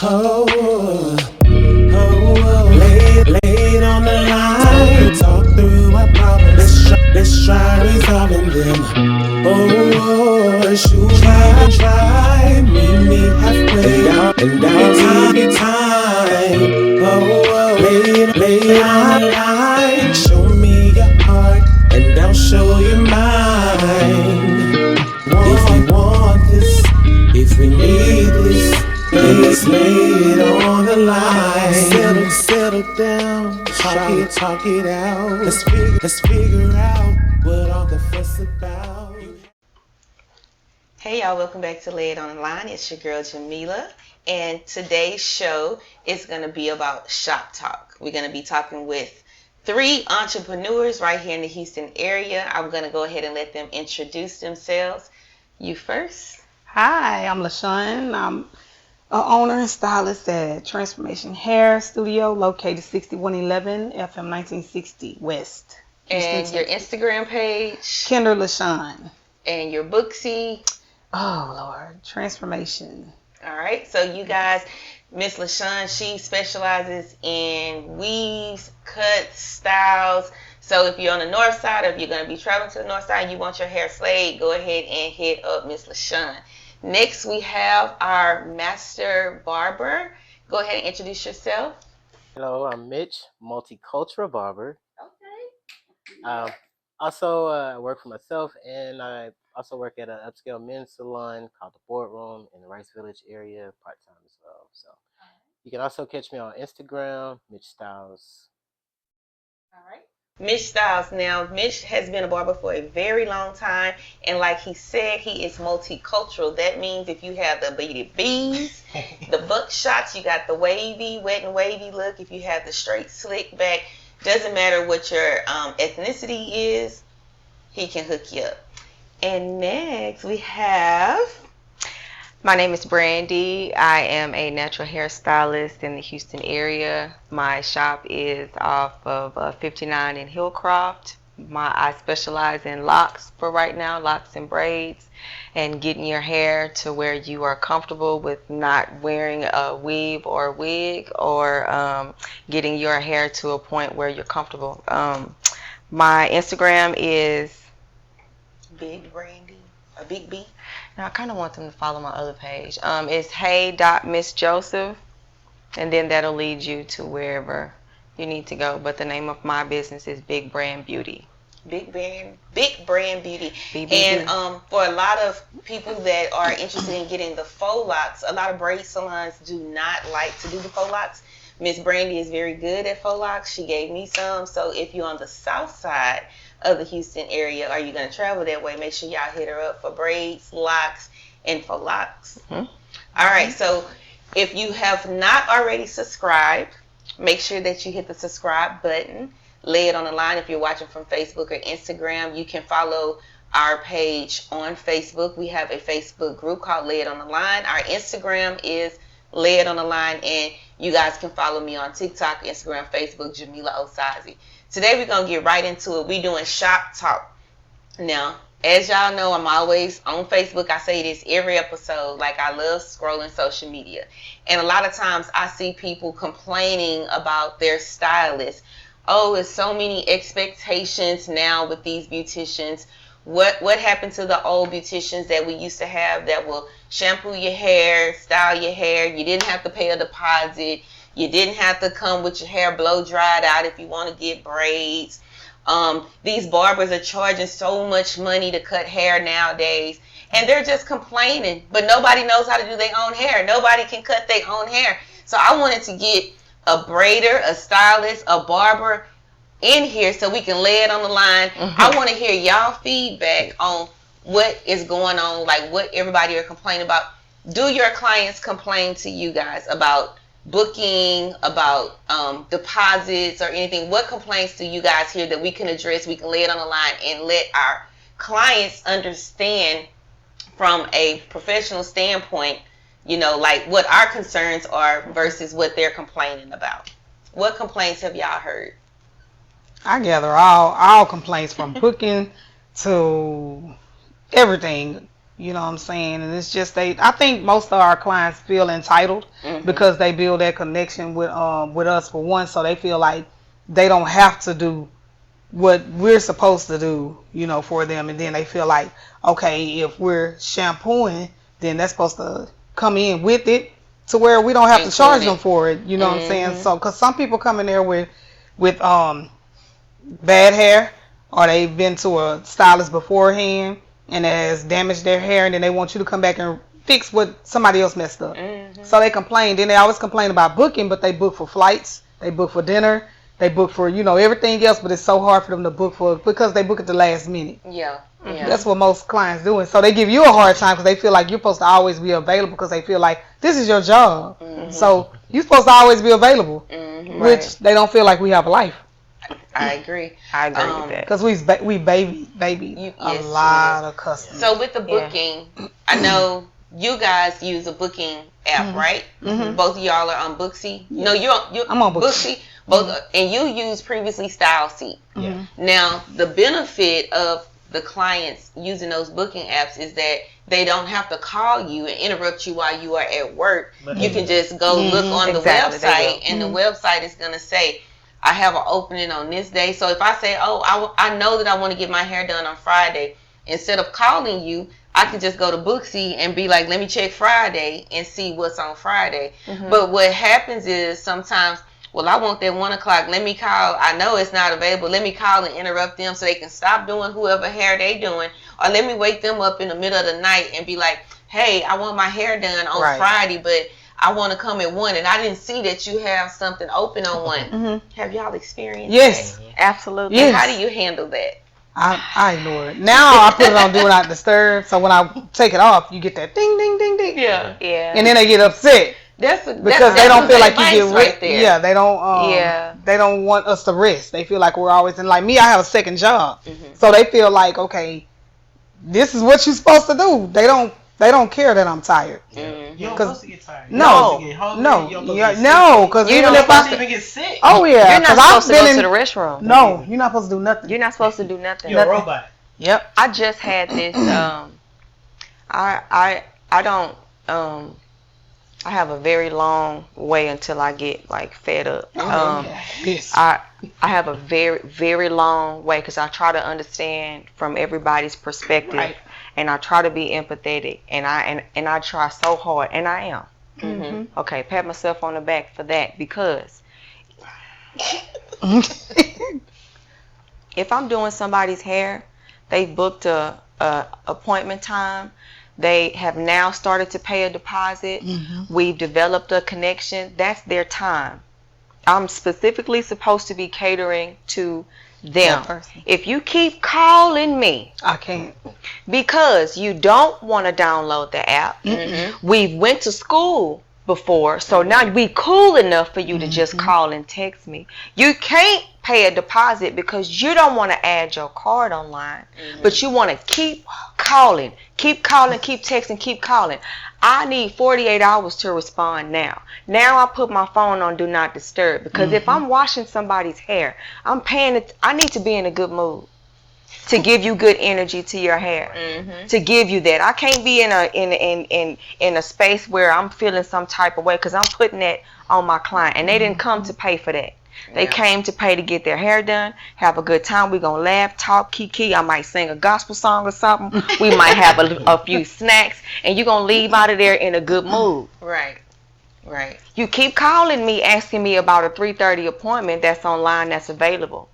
Oh, lay it on the line. Talk through our problems. Let's try resolving them. Shoot, try, meet me halfway. And down, time. Lay it on the line. Show me your heart, and I'll show you mine. If you want this, if we need this, let's lay it on the line. Settle down, talk it out. Let's figure out what all the fuss about. Hey y'all, welcome back to Lay It On The Line. It's your girl Jamila, and today's show is going to be about shop talk. We're going to be talking with 3 entrepreneurs right here in the Houston area. I'm going to go ahead and let them introduce themselves. You first. Hi, I'm LaShawn. I'm an owner and stylist at Transformation Hair Studio, located 6111 FM 1960 West. And your Instagram page. Kendra LaShawn. And your Booksy. Oh, Lord. Transformation. All right. So you guys, Miss LaShawn, she specializes in weaves, cuts, styles. So if you're on the north side, or if you're going to be traveling to the north side and you want your hair slayed, go ahead and hit up Miss LaShawn. Next, we have our master barber. Go ahead and introduce yourself. Hello, I'm Mitch, multicultural barber. Okay. Also, I work for myself, and I also work at an upscale men's salon called the Boardroom in the Rice Village area, part-time as well. So you can also catch me on Instagram, Mitch Styles. All right. Mitch Styles. Now, Mitch has been a barber for a very long time, and like he said, he is multicultural. That means if you have the beaded beads, the buckshots, you got the wavy, wet and wavy look. If you have the straight slick back, doesn't matter what your ethnicity is, he can hook you up. And next we have... My name is Brandy. I am a natural hair stylist in the Houston area. My shop is off of 59 in Hillcroft. I specialize in locks for right now, locks and braids, and getting your hair to where you are comfortable with not wearing a weave or a wig, or getting your hair to a point where you're comfortable. My Instagram is Big Brandy, a Big B. Now, I kind of want them to follow my other page. It's hey.missjoseph, and then that'll lead you to wherever you need to go. But the name of my business is Big Brand Beauty. Big Brand Beauty. BBB. And for a lot of people that are interested in getting the faux locks, a lot of braid salons do not like to do the faux locks. Miss Brandy is very good at faux locks. She gave me some. So if you're on the south side of the Houston area, are you going to travel that way, make sure y'all hit her up for braids, locks, and faux locks. Mm-hmm. All right, so if you have not already subscribed, make sure that you hit the subscribe button. Lay It On The Line. If you're watching from Facebook or Instagram, you can follow our page on Facebook. We have a Facebook group called Lay It On The Line. Our Instagram is Lay It On The Line, and you guys can follow me on TikTok, Instagram, Facebook, Jamila Osazi. Today we're going to get right into it. We're doing shop talk. Now, as y'all know, I'm always on Facebook. I say this every episode. Like, I love scrolling social media. And a lot of times I see people complaining about their stylists. Oh, it's so many expectations now with these beauticians. What happened to the old beauticians that we used to have that will shampoo your hair, style your hair? You didn't have to pay a deposit. You didn't have to come with your hair blow dried out if you want to get braids. These barbers are charging so much money to cut hair nowadays, and they're just complaining. But nobody knows how to do their own hair. Nobody can cut their own hair. So I wanted to get a braider, a stylist, a barber in here so we can lay it on the line. Mm-hmm. I want to hear y'all feedback on what is going on, like what everybody are complaining about. Do your clients complain to you guys about booking, about deposits or anything? What complaints do you guys hear that we can address? We can lay it on the line and let our clients understand from a professional standpoint, you know, like what our concerns are versus what they're complaining about. What complaints have y'all heard? I gather all complaints from booking to everything. You know what I'm saying? And it's just I think most of our clients feel entitled because they build that connection with us for one, so they feel like they don't have to do what we're supposed to do, you know, for them. And then they feel like, okay, if we're shampooing, then that's supposed to come in with it to where we don't have to charge them for it. You know what I'm saying? So, because some people come in there with bad hair, or they've been to a stylist beforehand and it has damaged their hair, and then they want you to come back and fix what somebody else messed up. So they complain. Then they always complain about booking, but they book for flights, they book for dinner, they book for, you know, everything else, but it's so hard for them to book for because they book at the last minute. Yeah. That's what most clients do. And so they give you a hard time because they feel like you're supposed to always be available because they feel like this is your job. So you're supposed to always be available, which they don't feel like we have a life. I agree. I agree with that. Because we baby a lot of customers. So with the booking, I know you guys use a booking app, right? Both of y'all are on Booksy. No, I'm on Booksy. Both, and you used previously StyleSeat. Now, the benefit of the clients using those booking apps is that they don't have to call you and interrupt you while you are at work. You can just go look on the website, and the website is going to say, I have an opening on this day. So if I say, oh, I know that I want to get my hair done on Friday, instead of calling you, I can just go to Booksy and be like, let me check Friday and see what's on Friday. But what happens is sometimes, well, I want that 1 o'clock. Let me call. I know it's not available. Let me call and interrupt them so they can stop doing whoever hair they doing. Or let me wake them up in the middle of the night and be like, hey, I want my hair done on Friday, but I want to come at 1, and I didn't see that you have something open on 1. Have y'all experienced that? Absolutely. And how do you handle that? I ignore it. Now I put it on Do Not Disturb, so when I take it off, you get that ding, ding, ding, ding. Yeah. And then they get upset. Because they don't feel like you get right there. Yeah, they don't. They don't want us to rest. They feel like we're always in. Like me, I have a second job, so they feel like, okay, this is what you're supposed to do. They don't care that I'm tired. You don't supposed to get tired. No, because even if I even get sick. Oh yeah, you're not supposed to go to the restroom. No, you're not supposed to do nothing. You're not supposed to do nothing. You're a robot. Yep. I just had this. I have a very long way until I get like fed up. I have a very, very long way because I try to understand from everybody's perspective, and I try to be empathetic, and I try so hard, and I am. Okay, pat myself on the back for that, because if I'm doing somebody's hair, they booked a appointment time. They have now started to pay a deposit. We've developed a connection. That's their time. I'm specifically supposed to be catering to them. If you keep calling me, I can't, because you don't want to download the app. We went to school before, so now we cool enough for you to just call and text me. You can't pay a deposit because you don't want to add your card online, but you want to keep calling, keep texting, keep calling. I need 48 hours to respond now. Now I put my phone on Do Not Disturb, because if I'm washing somebody's hair, I'm paying it. I need to be in a good mood to give you good energy to your hair, to give you that. I can't be in a space where I'm feeling some type of way, because I'm putting that on my client, and they didn't come to pay for that. They came to pay to get their hair done, have a good time. We're going to laugh, talk, kiki. I might sing a gospel song or something. We might have a few snacks, and you're going to leave out of there in a good mood. Right. You keep calling me, asking me about a 3:30 appointment that's online, that's available.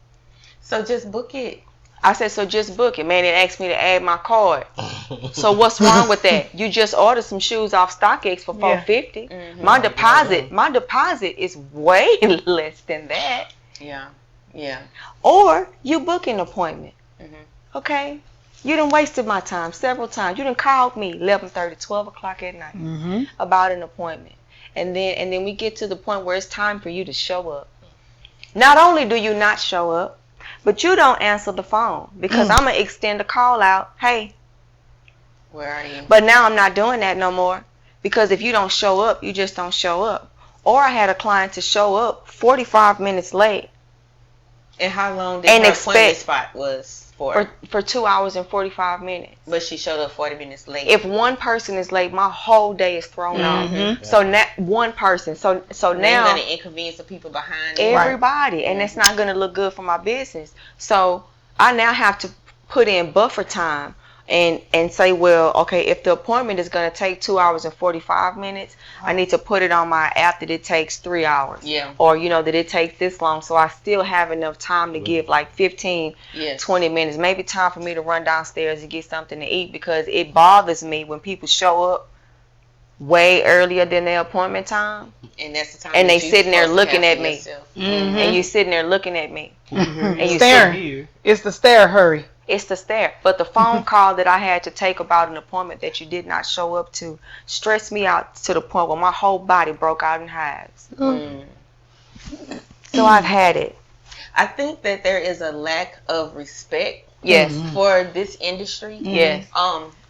So just book it. I said, so just book it. Man, it asked me to add my card. So what's wrong with that? You just ordered some shoes off StockX for $450. My deposit is way less than that. Yeah. Or you book an appointment. Okay? You done wasted my time several times. You done called me 11:30, 12 o'clock at night about an appointment. And then we get to the point where it's time for you to show up. Not only do you not show up, but you don't answer the phone, because I'm going to extend a call out. Hey, where are you? But now I'm not doing that no more, because if you don't show up, you just don't show up. Or I had a client to show up 45 minutes late. And how long did her appointment spot was? for 2 hours and 45 minutes. But she showed up 40 minutes late. If one person is late, my whole day is thrown off. So now one person. So now you're gonna inconvenience the people behind you. Everybody, and it's not gonna look good for my business. So I now have to put in buffer time and say, well, okay, if the appointment is going to take 2 hours and 45 minutes, I need to put it on my app that it takes 3 hours. Yeah. Or, that it takes this long. So I still have enough time to give like 15, 20 minutes. Maybe time for me to run downstairs and get something to eat, because it bothers me when people show up way earlier than their appointment time. And that's the time. And they sitting there looking at me. And you sitting there looking at me. And you staring. It's the stare, hurry. It's the stare. But the phone call that I had to take about an appointment that you did not show up to stressed me out to the point where my whole body broke out in hives. So I've had it. I think that there is a lack of respect for this industry. Yes.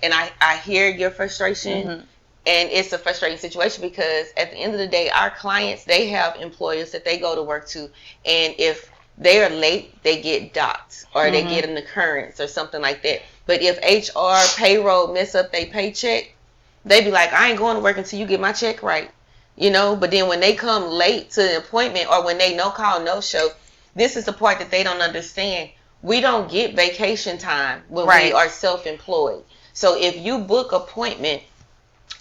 And I hear your frustration. And it's a frustrating situation because at the end of the day, our clients, they have employers that they go to work to. And if they are late, they get docked or they get an occurrence or something like that. But if HR, payroll mess up their paycheck, they be like, I ain't going to work until you get my check right. But then when they come late to the appointment or when they no call, no show, this is the part that they don't understand. We don't get vacation time when we are self-employed. So if you book appointment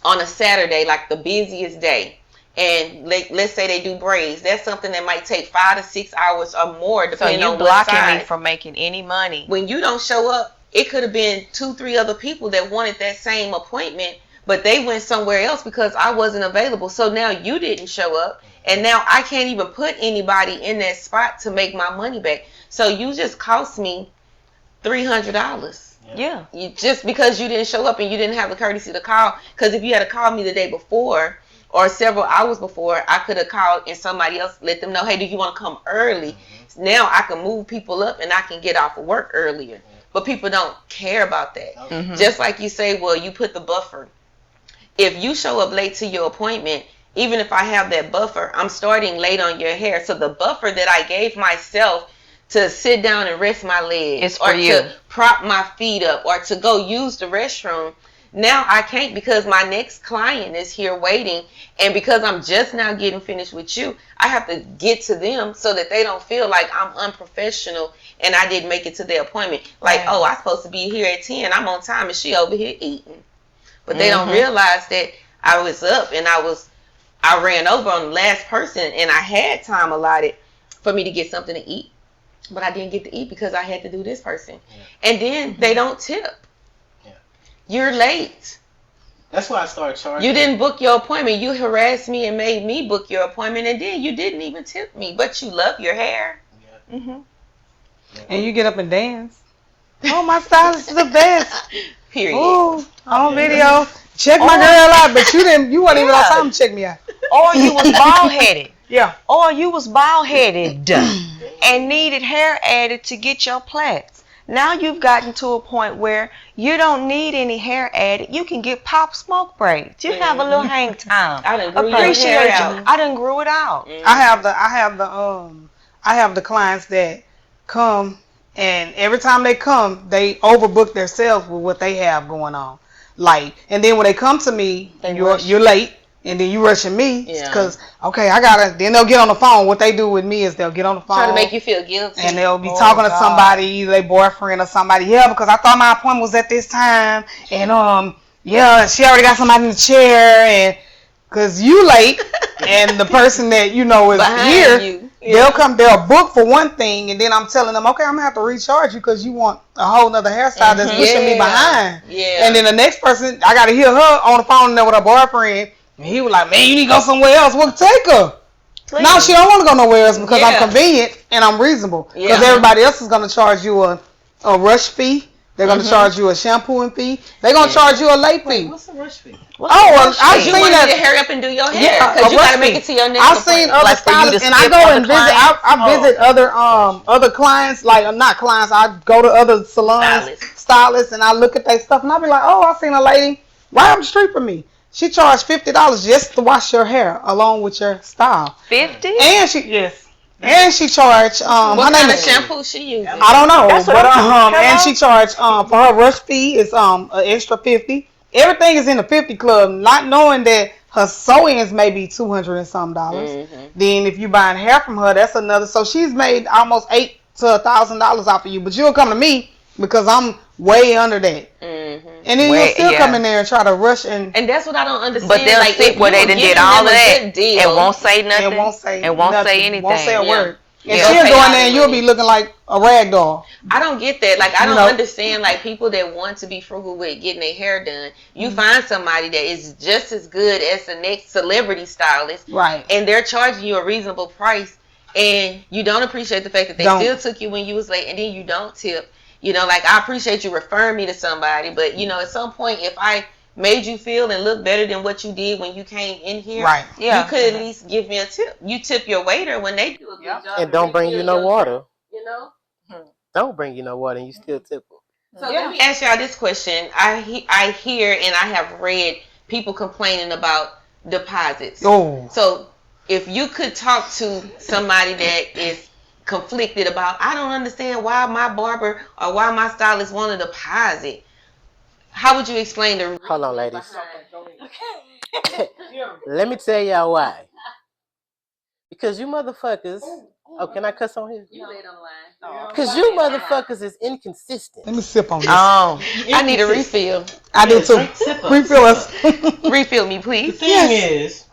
on a Saturday, like the busiest day, and let's say they do braids, that's something that might take 5 to 6 hours or more, depending on what side. So you blocking me from making any money. When you don't show up, it could have been 2-3 other people that wanted that same appointment, but they went somewhere else because I wasn't available. So now you didn't show up, and now I can't even put anybody in that spot to make my money back. So you just cost me $300. Yeah. Just because you didn't show up and you didn't have the courtesy to call. Because if you had to call me the day before or several hours before, I could have called and somebody else let them know, hey, do you want to come early? Now I can move people up and I can get off of work earlier. But people don't care about that. Just like you say, well, you put the buffer. If you show up late to your appointment, even if I have that buffer, I'm starting late on your hair. So the buffer that I gave myself to sit down and rest my legs, or to prop my feet up, or to go use the restroom, now I can't because my next client is here waiting, and because I'm just now getting finished with you, I have to get to them so that they don't feel like I'm unprofessional and I didn't make it to their appointment. Like, oh, I'm supposed to be here at 10, I'm on time, and she over here eating. But they don't realize that I was up and I ran over on the last person, and I had time allotted for me to get something to eat. But I didn't get to eat because I had to do this person. And then they don't tip. You're late. That's why I started charging. You didn't book your appointment. You harassed me and made me book your appointment. And then you didn't even tip me. But you love your hair. And you get up and dance. Oh, my stylist is the best. Period. Ooh, on video. Check my girl out. But you weren't even on time to check me out. Or you was bald-headed. Yeah. Or you was bald-headed and needed hair added to get your plaits. Now you've gotten to a point where you don't need any hair added. You can get pop smoke braids. You have a little hang time. I done grew your hair out. I done grew it out. I have the clients that come, and every time they come, they overbook themselves with what they have going on. And then when they come to me, you're late. And then you rushing me because, then they'll get on the phone. What they do with me is they'll get on the phone. Try to make you feel guilty. And they'll be talking to somebody, either their boyfriend or somebody. Yeah, because I thought my appointment was at this time. And, she already got somebody in the chair. And because you late and the person that, is behind here, they'll book for one thing. And then I'm telling them, okay, I'm going to have to recharge you because you want a whole nother hairstyle that's pushing me behind. Yeah. And then the next person, I got to hear her on the phone there with her boyfriend. And he was like, man, you need to go somewhere else. Well, take her. Please. No, she don't want to go nowhere else because I'm convenient and I'm reasonable. Because everybody else is going to charge you a rush fee. They're going to charge you a shampooing fee. They're going to charge you a late fee. What's a rush fee? I've seen that. You to hurry up and do your hair because you got to make it to your next I've seen other stylists, and I go and visit. I visit other clients, not clients. I go to other salons, stylists, and I look at their stuff, and I be like, oh, I seen a lady right up the street from me. She charged $50 just to wash your hair along with your style. 50? And And she charged What her name kind of is shampoo she using? I don't know, That's what but I'm saying. and she charged for her rush fee is an extra 50. Everything is in the 50 club, not knowing that her sew-ins may be $200 and some dollars. Then if you buying hair from her, that's another. So she's made almost $800 to $1,000 off of you, but you'll come to me because I'm way under that. And then you'll still come in there and try to rush and that's what I don't understand. But they'll like, sit if where you they were done did giving all them of a that good deal, and won't say nothing. and won't say nothing. anything. Won't say a Yeah. word. And Yeah. she'll Pay go all in there and the you'll money. be looking like a rag doll. I don't get that. Like, I You don't know? understand, like, people that want to be frugal with getting their hair done. You find somebody that is just as good as the next celebrity stylist. Right. And they're charging you a reasonable price. And you don't appreciate the fact that they still took you when you was late. And then you don't tip. You know, like, I appreciate you referring me to somebody. But, you know, at some point, if I made you feel and look better than what you did when you came in here, Right. you could at least give me a tip. You tip your waiter when they do a good job. And don't bring you no water. You know? Don't bring you no water, and you still tip them. So let me ask y'all this question. I hear and I have read people complaining about deposits. Oh. So if you could talk to somebody that is conflicted about, I don't understand why my barber or why my stylist want a deposit. How would you explain the Hold on, ladies. Let me tell y'all why. Because you motherfuckers. Oh, can I cuss on here? You laid on the line. Because you motherfuckers is inconsistent. Let me sip on this. Oh, I need a refill. I do too. Refill us. Refill me, The please. thing is,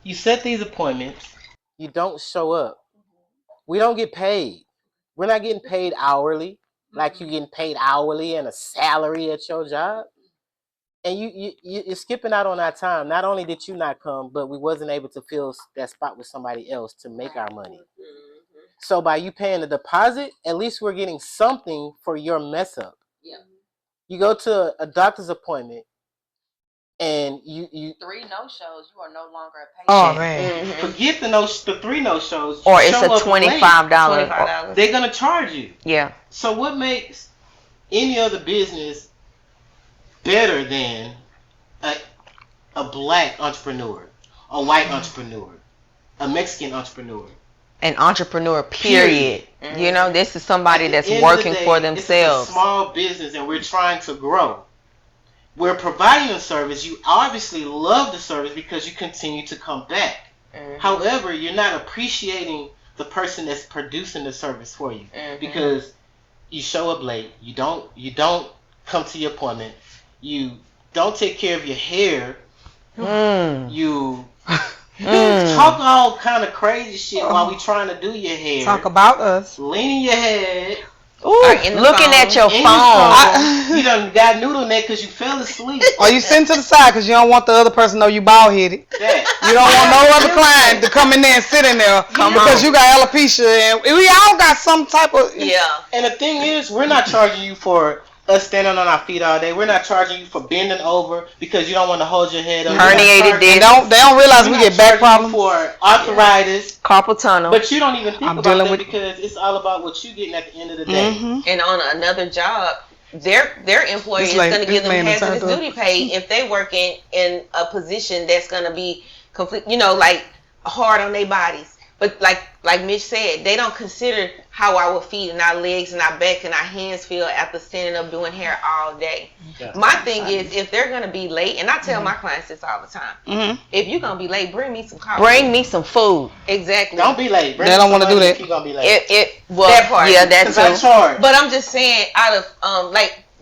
you set these appointments. You don't show up. We don't get paid. We're not getting paid hourly, like you getting paid hourly and a salary at your job. And you're skipping out on our time. Not only did you not come, but we wasn't able to fill that spot with somebody else to make our money. So by you paying the deposit, at least we're getting something for your mess up. Yeah. You go to a doctor's appointment, and you 3 no-shows, you are no longer a patient. Oh man. Forget the 3 no-shows. Or You it's show a up late, $25. they're gonna charge you. Yeah. So what makes any other business better than a black entrepreneur, a white entrepreneur, a Mexican entrepreneur? An entrepreneur, period. You know, this is somebody that's At the end of the working day, for this is themselves. a small business, and we're trying to grow. We're providing a service. You obviously love the service because you continue to come back. However, you're not appreciating the person that's producing the service for you because you show up late. You don't come to your appointment. You don't take care of your hair. You talk all kind of crazy shit while we trying to do your hair. Talk about us. Leaning your head. Looking at your phone. You done got noodle neck because you fell asleep. Or you sitting to the side because you don't want the other person to know you bald headed. You don't want no other client to come in there and sit in there because you got alopecia and we all got some type of And the thing is, we're not charging you for us standing on our feet all day. We're not charging you for bending over because you don't want to hold your head up. Herniated disc. They don't realize we get back problems for arthritis, carpal tunnel. but you don't even think about dealing that with because it's all about what you getting at the end of the day. And on another job, their employer is going to give them hazardous duty pay if they working in a position that's going to be complete, like hard on their bodies. But like Mitch said, they don't consider how our feet and our legs and our back and our hands feel after standing up doing hair all day. My thing is, if they're going to be late, and I tell my clients this all the time, if you're going to be late, bring me some coffee. Bring me some food. Exactly. Don't be late. They don't want to do that. You're going to be late. That part. Yeah, that's too. But I'm just saying, out of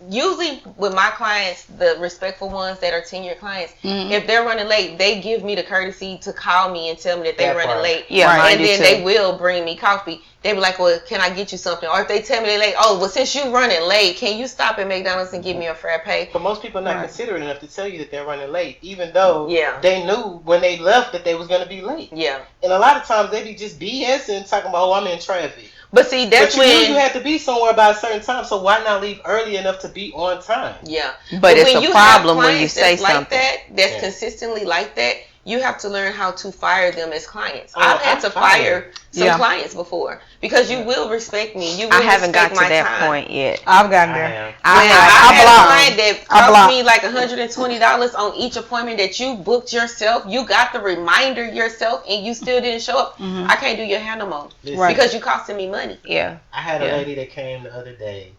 usually with my clients, the respectful ones that are tenured clients, if they're running late, they give me the courtesy to call me and tell me that they're running late. Yeah, and then they will bring me coffee. They be like, well, can I get you something? Or if they tell me they're late, oh, well, since you're running late, can you stop at McDonald's and give me a fair pay? But most people are not considerate enough to tell you that they're running late, even though Yeah. they knew when they left that they was going to be late. Yeah. And a lot of times they be just BSing, talking about, oh, I'm in traffic. But see, that's But you knew when you had to be somewhere by a certain time, so why not leave early enough to be on time? Yeah. But it's when a you problem have when you clients say that's like something. that, that's consistently like that, you have to learn how to fire them as clients. Oh, I've had to fire some Yeah. clients before because you will respect me. You will I haven't got respect to my that time. point yet. I've gotten I there. am. When I I had a blocked. client that I cost blocked. me like $120 on each appointment that you booked yourself, you got the reminder yourself, and you still didn't show up. I can't do your hair no more Listen, because you costing me money. Yeah. I had a Yeah. lady that came the other day,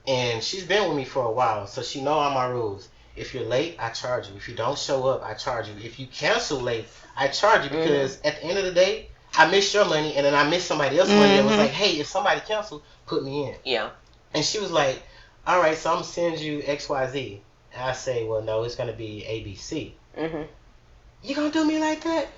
and she's been with me for a while, so she know all my rules. If you're late, I charge you. If you don't show up, I charge you. If you cancel late, I charge you, because at the end of the day, I miss your money, and then I miss somebody else's money. It was like, hey, if somebody canceled, put me in. Yeah. And she was like, all right, so I'm going to send you XYZ. And I say, well, no, it's going to be ABC. You going to do me like that?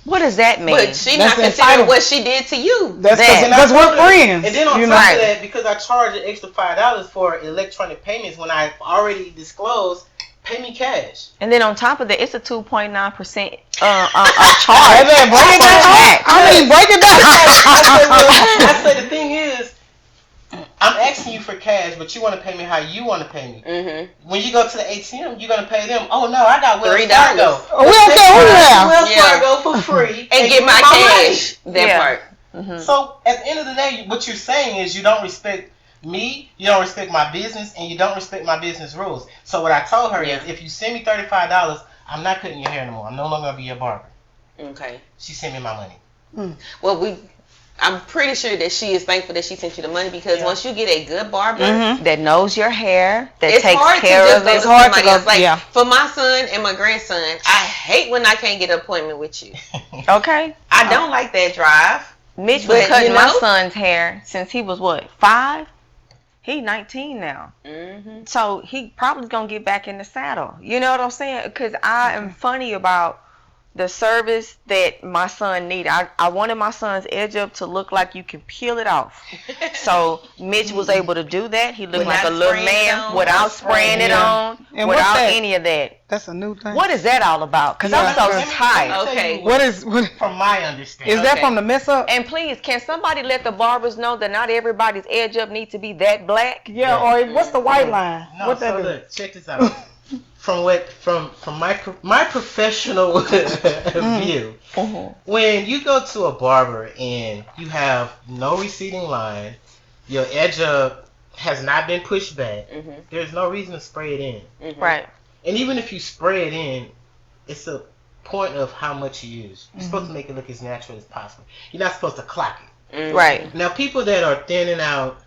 What does that mean? But she That's not considering what she did to you. That's That. because we're friends. And then on you top know. of that, because I charge an extra $5 for electronic payments when I already disclosed, pay me cash. And then on top of that, it's a 2.9% charge. Hey, man, break it down. I mean, break it down. I say the thing is, I'm asking you for cash, but you want to pay me how you want to pay me. When you go to the ATM, you're gonna pay them. Oh no, I got Wells $3. Fargo. We don't care who you have. Wells Yeah. Fargo for free And get my cash. That Yeah. part. So at the end of the day, what you're saying is you don't respect me, you don't respect my business, and you don't respect my business rules. So what I told her is, if you send me $35, I'm not cutting your hair no more. I'm no longer gonna be your barber. Okay. She sent me my money. Well, I'm pretty sure that she is thankful that she sent you the money, because once you get a good barber, That knows your hair, that it's takes hard care to just of go it. to somebody else. Like, yeah. for my son and my grandson, I hate when I can't get an appointment with you. Okay. I don't like that drive. Mitch But, was cutting you my know- son's hair since he was what, 5? He 19 now. So he probably gonna get back in the saddle. You know what I'm saying? Because I am funny about the service that my son needed. I wanted my son's edge up to look like you can peel it off. So Mitch was able to do that. He looked like a Without little spraying it man on. without spraying it on, And what's without that? any of that. That's a new thing. What is that all about? Because Yeah. I'm so Let me tired. tell you Okay. What is from my understanding. is that from the mess up? And please, can somebody let the barbers know that not everybody's edge up needs to be that black? Yeah, or what's the white line? No, what so that do? look, check this out. From my professional view, when you go to a barber and you have no receding line, your edge up has not been pushed back, there's no reason to spray it in. Right. And even if you spray it in, it's a point of how much you use. You're supposed to make it look as natural as possible. You're not supposed to clock it. Right. Now, people that are thinning out,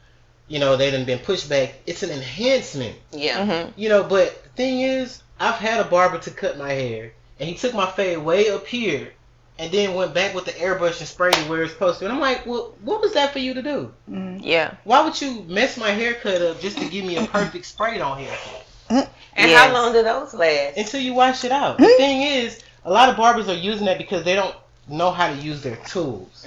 you know, they done been pushed back, it's an enhancement. Yeah. You know, but the thing is, I've had a barber to cut my hair, and he took my fade way up here, and then went back with the airbrush and sprayed it where it's supposed to. And I'm like, well, what was that for you to do? Yeah. Why would you mess my haircut up just to give me a perfect sprayed on haircut? And Yes. how long do those last? Until you wash it out. The thing is, a lot of barbers are using that because they don't know how to use their tools.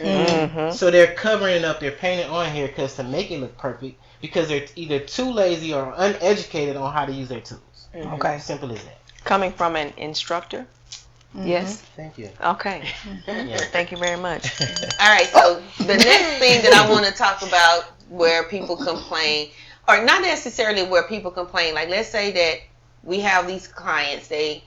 So they're covering up their painted on haircuts to make it look perfect because they're either too lazy or uneducated on how to use their tools. Okay. Simple as that. Coming from an instructor? Yes. Thank you. Okay. Yeah. Thank you very much. All right, so the next thing that I want to talk about where people complain, or not necessarily where people complain, like let's say that we have these clients, they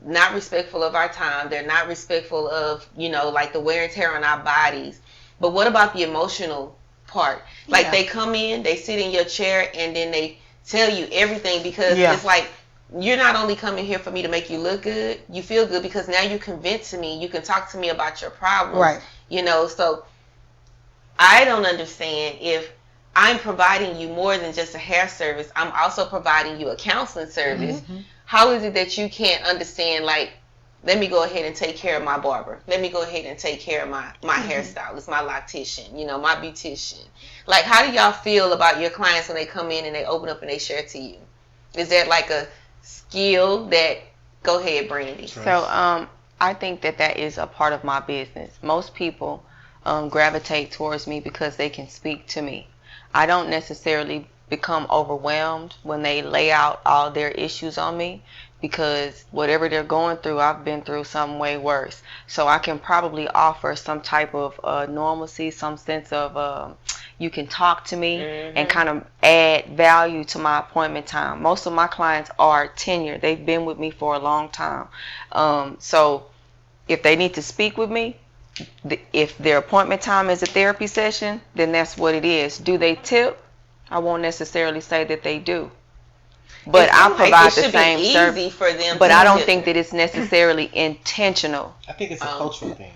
not respectful of our time, they're not respectful of, you know, like the wear and tear on our bodies. But what about the emotional part? Like they come in, they sit in your chair, and then they tell you everything because it's like, you're not only coming here for me to make you look good, you feel good because now you convincing me, you can talk to me about your problems. Right. You know, so I don't understand if I'm providing you more than just a hair service, I'm also providing you a counseling service. How is it that you can't understand, like, let me go ahead and take care of my barber. Let me go ahead and take care of my hairstylist, my loctician, you know, my beautician. Like, how do y'all feel about your clients when they come in and they open up and they share to you? Is that like a skill that, go ahead, Brandy. So I think that is a part of my business. Most people gravitate towards me because they can speak to me. I don't necessarily become overwhelmed when they lay out all their issues on me because whatever they're going through, I've been through something way worse. So I can probably offer some type of normalcy, some sense of you can talk to me and kind of add value to my appointment time. Most of my clients are tenured. They've been with me for a long time. So If they need to speak with me, if their appointment time is a therapy session, then that's what it is. Do they tip? I won't necessarily say that they do. But I provide the same service for them. But I don't think that it's necessarily intentional. I think it's a cultural thing.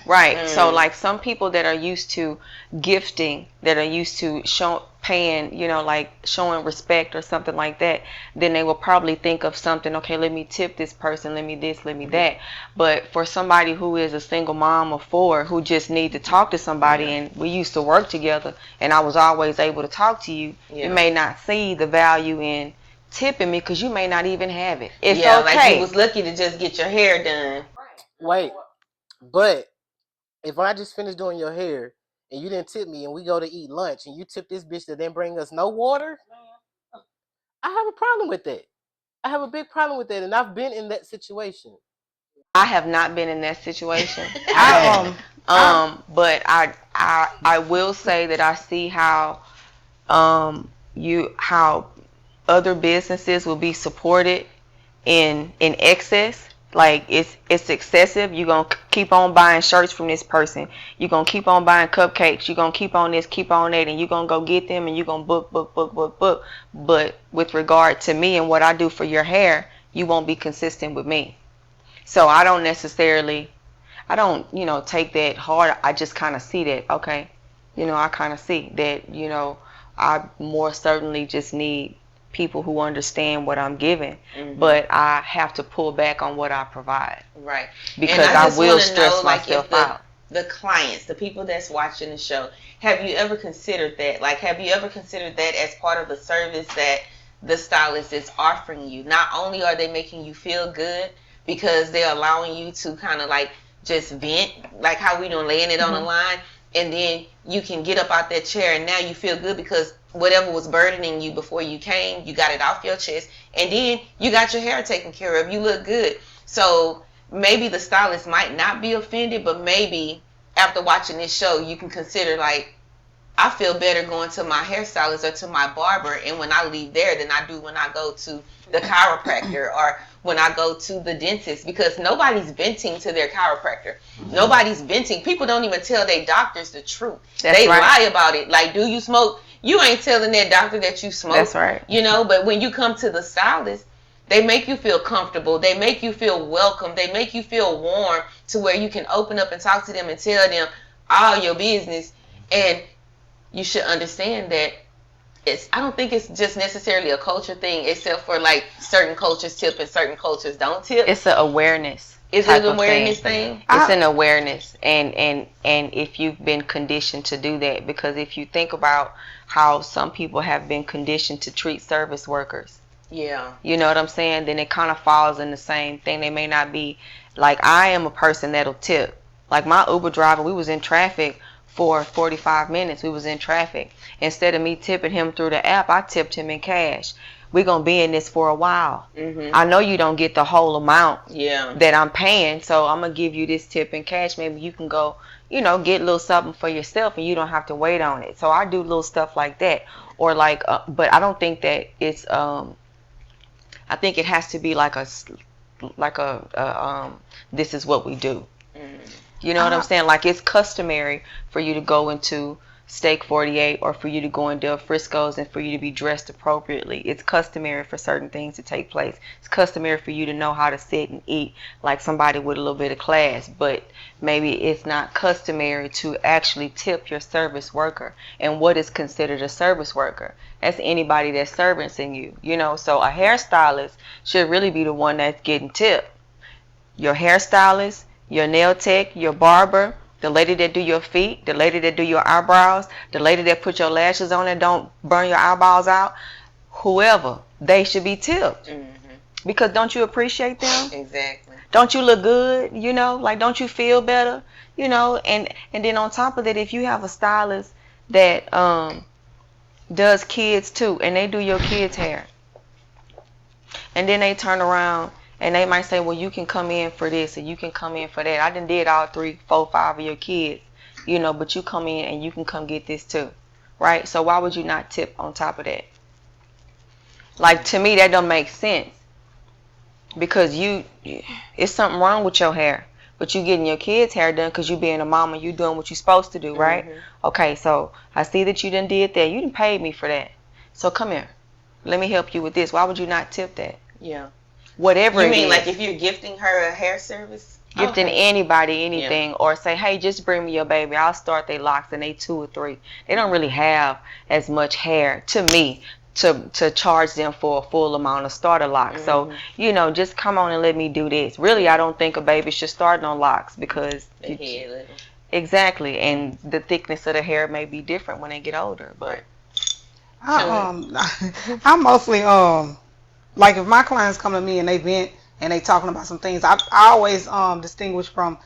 Right. So like some people that are used to gifting, that are used to paying, you know, like showing respect or something like that, then they will probably think of something, okay, let me tip this person, let me this, let me that. But for somebody who is a single mom of 4 who just need to talk to somebody, and we used to work together and I was always able to talk to you, you may not see the value in tipping me because you may not even have it. It's okay. Like you was lucky to just get your hair done. Wait, but if I just finished doing your hair and you didn't tip me and we go to eat lunch and you tip this bitch to then bring us no water, I have a problem with that. I have a big problem with that, and I've been in that situation. I have not been in that situation. But I will say that I see how how other businesses will be supported in excess. Like it's excessive. You're gonna keep on buying shirts from this person. You're gonna keep on buying cupcakes. You're gonna keep on this, keep on that, and you're gonna go get them and you're gonna book. But with regard to me and what I do for your hair, you won't be consistent with me. So I don't, take that hard. I just kind of see that, okay, I kind of see that, I more certainly just need people who understand what I'm giving, but I have to pull back on what I provide. Right. Because I will stress myself out. The clients, the people that's watching the show, have you ever considered that? Like, have you ever considered that as part of the service that the stylist is offering you? Not only are they making you feel good because they're allowing you to kind of like just vent, like how we doing, laying it on the line, and then you can get up out that chair and now you feel good because whatever was burdening you before you came, you got it off your chest, and then you got your hair taken care of. You look good. So maybe the stylist might not be offended, but maybe after watching this show, you can consider like, I feel better going to my hairstylist or to my barber, and when I leave there than I do when I go to the chiropractor or when I go to the dentist, because nobody's venting to their chiropractor. Nobody's venting. People don't even tell their doctors the truth. They lie about it. Like, do you smoke? You ain't telling that doctor that you smoke. That's right. But when you come to the stylist, they make you feel comfortable. They make you feel welcome. They make you feel warm to where you can open up and talk to them and tell them all your business. And you should understand that I don't think it's just necessarily a culture thing, except for like certain cultures tip and certain cultures don't tip. It's an awareness. Is it an awareness thing? It's an awareness, and if you've been conditioned to do that, because if you think about how some people have been conditioned to treat service workers, you know what I'm saying, then it kind of falls in the same thing. They may not be like, I am a person that'll tip. Like my Uber driver, we was in traffic for 45 minutes. We was in traffic. Instead of me tipping him through the app, I tipped him in cash. We're going to be in this for a while. I know you don't get the whole amount that I'm paying, so I'm going to give you this tip in cash. Maybe you can go, get a little something for yourself and you don't have to wait on it. So I do little stuff like that. Or like, but I don't think that it's, I think it has to be like this is what we do. You know what I'm saying? Like it's customary for you to go into Steak 48 or for you to go into Frisco's and for you to be dressed appropriately. It's customary for certain things to take place. It's customary for you to know how to sit and eat like somebody with a little bit of class, but maybe it's not customary to actually tip your service worker. And what is considered a service worker? That's anybody that's servicing you, So a hairstylist should really be the one that's getting tipped. Your hairstylist, your nail tech, your barber, the lady that do your feet, the lady that do your eyebrows, the lady that put your lashes on and don't burn your eyeballs out, whoever, they should be tipped. Because don't you appreciate them? Exactly. Don't you look good? Like don't you feel better? And then on top of that, if you have a stylist that does kids too, and they do your kids' hair, and then they turn around and they might say, well, you can come in for this and you can come in for that. I done did all 3, 4, 5 of your kids, but you come in and you can come get this too, right? So why would you not tip on top of that? Like, to me, that don't make sense, because it's something wrong with your hair. but you getting your kids' hair done because you being a mama, you doing what you supposed to do, right? Okay, so I see that you done did that. You done paid me for that. So come here. Let me help you with this. Why would you not tip that? Yeah. Whatever You it mean is. like if you're gifting her a hair service? Gifting anybody anything, or say, hey, just bring me your baby. I'll start their locks, and they 2 or 3. They don't really have as much hair to me to charge them for a full amount of starter locks. So, you know, just come on and let me do this. Really, I don't think a baby should start on locks because exactly, and the thickness of the hair may be different when they get older. But I mostly like if my clients come to me and they vent and they talking about some things, I always distinguish from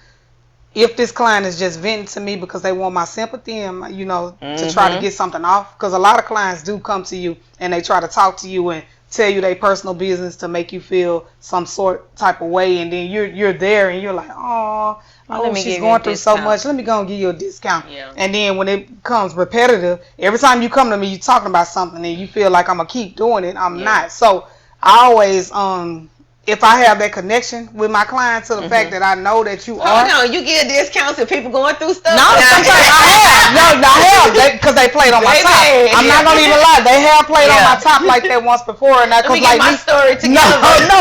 if this client is just venting to me because they want my sympathy and, you know, to try to get something off. Because a lot of clients do come to you and they try to talk to you and tell you their personal business to make you feel some sort type of way, and then you're there and you're like, oh, she's going through so much. Let me go and give you a discount. Yeah. And then when it becomes repetitive, every time you come to me, you're talking about something and you feel like I'm gonna keep doing it. I'm not. So I always if I have that connection with my client to the fact that I know that you are. No, you give discounts to people going through stuff. No, sometimes I have. No, I have because they played on my top. I'm not gonna even lie. They have played on my top like that once before, and that Let me get my story together. No,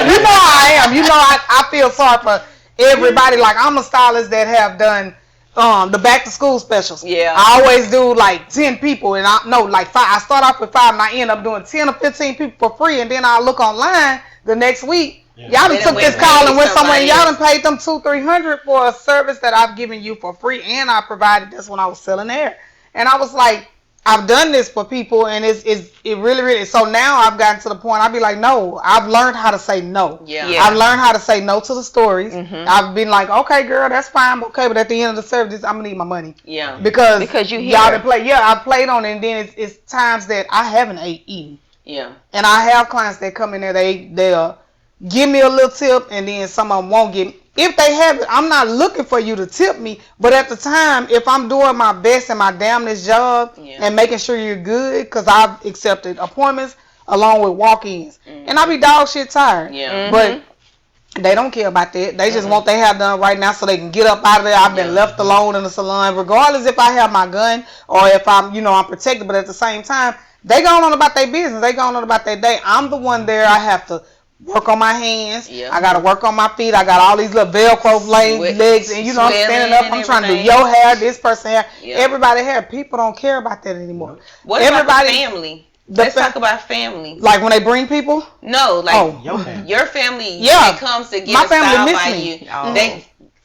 you know how I am. You know I feel sorry for everybody. Like I'm a stylist that have done the back to school specials. Yeah. I always do like 10 people, and I know like 5. I start off with 5 and I end up doing 10 or 15 people for free, and then I look online the next week. Y'all done took this call and went somewhere and y'all done paid them $200-300 for a service that I've given you for free, and I provided this when I was selling hair. And I was like, I've done this for people, and it really so now I've gotten to the point I'll be like, no, I've learned how to say no. I've learned how to say no to the stories. I've been like, okay girl, that's fine, okay, but at the end of the service I'm gonna need my money. Because y'all done play. I played on it, and then it's times that I haven't eaten. And I have clients that come in there, they'll give me a little tip, and then some of them won't give me. If they have it, I'm not looking for you to tip me, but at the time, if I'm doing my best and my damnedest job and making sure you're good, because I've accepted appointments along with walk-ins, and I be dog shit tired. But they don't care about that. They just want their hair done right now so they can get up out of there. I've been left alone in the salon, regardless if I have my gun or if I'm protected, but at the same time, they going on about their business. They going on about their day. I'm the one there. I have to work on my hands. I got to work on my feet. I got all these little Velcro legs. And, I'm standing up. I'm trying to do your hair, this person hair, everybody hair. People don't care about that anymore. What about the family? Let's talk about family. Like when they bring people? No, like your family that comes to get a style by you.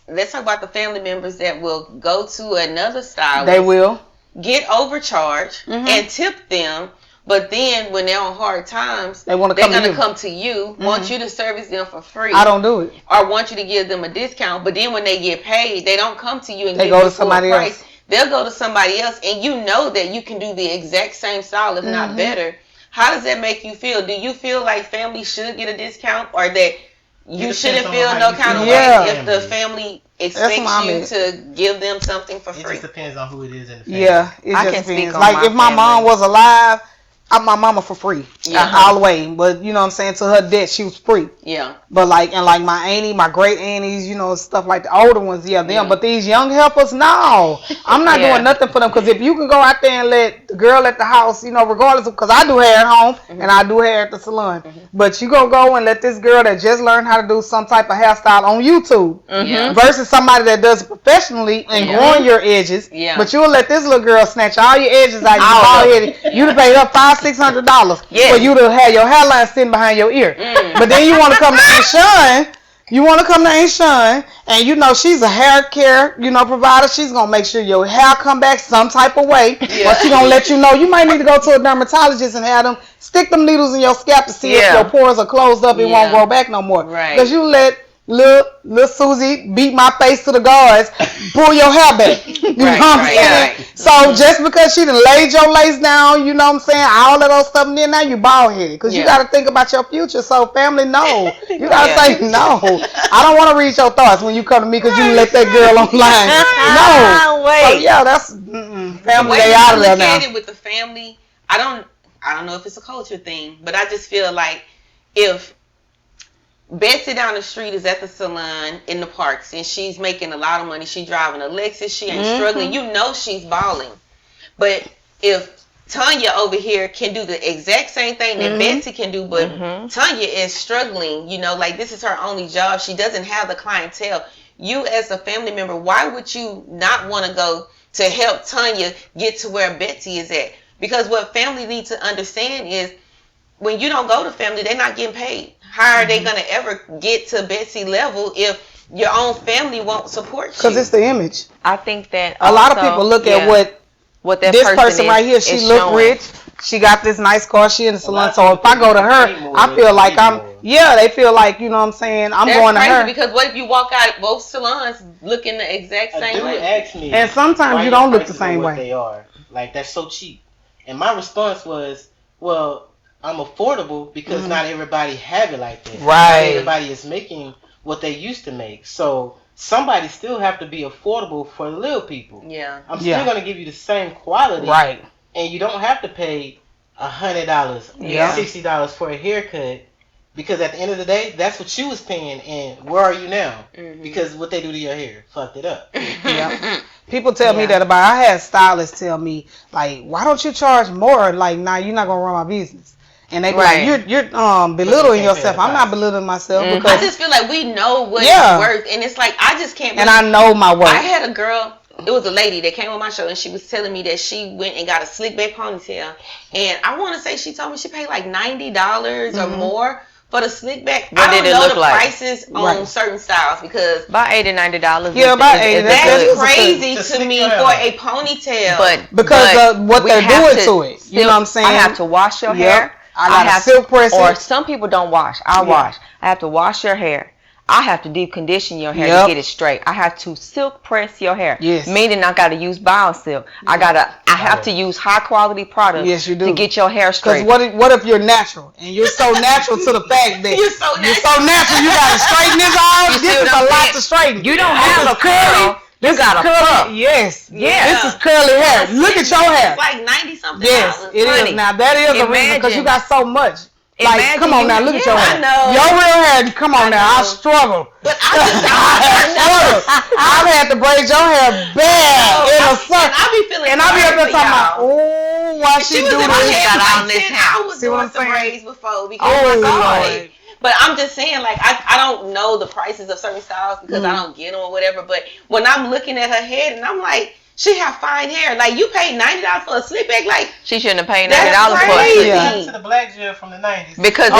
Let's talk about the family members that will go to another stylist. They will. Get overcharged and tip them, but then when they're on hard times, they're going to come to you, want you to service them for free. I don't do it. Or want you to give them a discount, but then when they get paid, they don't come to you and they give go you to somebody else. They'll go to somebody else, and you know that you can do the exact same style, if not better. How does that make you feel? Do you feel like family should get a discount, or that you shouldn't feel no kind of way if the family expects you to give them something for free? It just depends on who it is in the family. Yeah, it just depends. Like if my mom was alive, I'm my mama for free. All the way. But you know what I'm saying, to her death she was free. But like my auntie, my great aunties, stuff like the older ones, them. But these young helpers, no. I'm not doing nothing for them, because if you can go out there and let the girl at the house, regardless of, because I do hair at home and I do hair at the salon. But you gonna go and let this girl that just learned how to do some type of hairstyle on YouTube versus somebody that does it professionally and growing your edges. But you'll let this little girl snatch all your edges out, you bald headed. You'd have paid up $500-600 for you to have your hairline sitting behind your ear. But then you want to come to Aunt Shun. You want to come to Aunt Shun, and she's a hair care, provider. She's gonna make sure your hair come back some type of way, or she's gonna let you know you might need to go to a dermatologist and have them stick them needles in your scalp to see if your pores are closed up. It won't grow back no more. Because you let Lil Susie beat my face to the guards, pull your hair back. You know what I'm saying? So just because she done laid your lace down, you know what I'm saying, all of those stuff, and then now you bald headed. Because you got to think about your future. So family, no. You got to say no. I don't want to read your thoughts when you come to me because you let that girl online. No. Wait. So that's family. They out of there now. Look at it with the family. I don't know if it's a culture thing, but I just feel like if Betsy down the street is at the salon in the parks, and she's making a lot of money. She driving a Lexus. She ain't struggling. You know she's balling. But if Tanya over here can do the exact same thing that Betsy can do, but Tanya is struggling, you know, like this is her only job. She doesn't have the clientele. You as a family member, why would you not want to go to help Tanya get to where Betsy is at? Because what family need to understand is when you don't go to family, they're not getting paid. How are they going to ever get to Betsy level if your own family won't support you? Because it's the image. I think that a lot of people look at what that this person right here, she look rich. She got this nice car. She in the salon. So if I go to her, I feel like they feel like, you know what I'm saying, I'm going to her. Because what if you walk out of both salons looking the exact same way? Asked me, and sometimes you don't look the same way. They are. Like, that's so cheap. And my response was, well, I'm affordable because not everybody have it like that. Right. Not everybody is making what they used to make. So somebody still have to be affordable for the little people. Yeah. I'm still going to give you the same quality. Right. And you don't have to pay $100, $60 for a haircut. Because at the end of the day, that's what you was paying, and where are you now? Because what they do to your hair fucked it up. Yeah. People tell me that about. I had stylists tell me, like, why don't you charge more? Like, nah, you're not gonna run my business. And they be like, you're belittling yourself. I'm not belittling myself because I just feel like we know what it's worth, and it's like I just can't. And I know my worth. I had a girl. It was a lady that came on my show, and she was telling me that she went and got a slick back ponytail, and I want to say she told me she paid like $90 or more for the slick back. What did it look like? Prices on certain styles because about $80-$90. Yeah, about $80. That's crazy to me for a ponytail. But because of what they're doing to it, you know what I'm saying? I have to wash your hair. I have to silk press it. Or some people don't wash. I wash. I have to wash your hair. I have to deep condition your hair to get it straight. I have to silk press your hair. Yes. Meaning I gotta use BioSilk. I have to use high quality products to get your hair straight. Because what if you're natural and you're so natural to the fact that you're so natural you gotta straighten this off. This is a lot to straighten. You don't have a curl. You got a puff. Yes. Yeah. This is curly hair. Look at your hair. It's like 90-something. Yes, it is. Now that is a reason because you got so much. Like, come on now, look at your hair. I know. Your real hair, come on now, I struggle. But I struggle. I've had to braid your hair bad in a sun. I be feeling and I be up there talking about, oh, why she do this? I was doing some braids before because Lord. But I'm just saying, like, I don't know the prices of certain styles because I don't get them or whatever. But when I'm looking at her head and I'm like, she have fine hair. Like, you paid $90 for a slick back. Like, she shouldn't have paid $90 for a slick back. To the black gel from the 90s. Because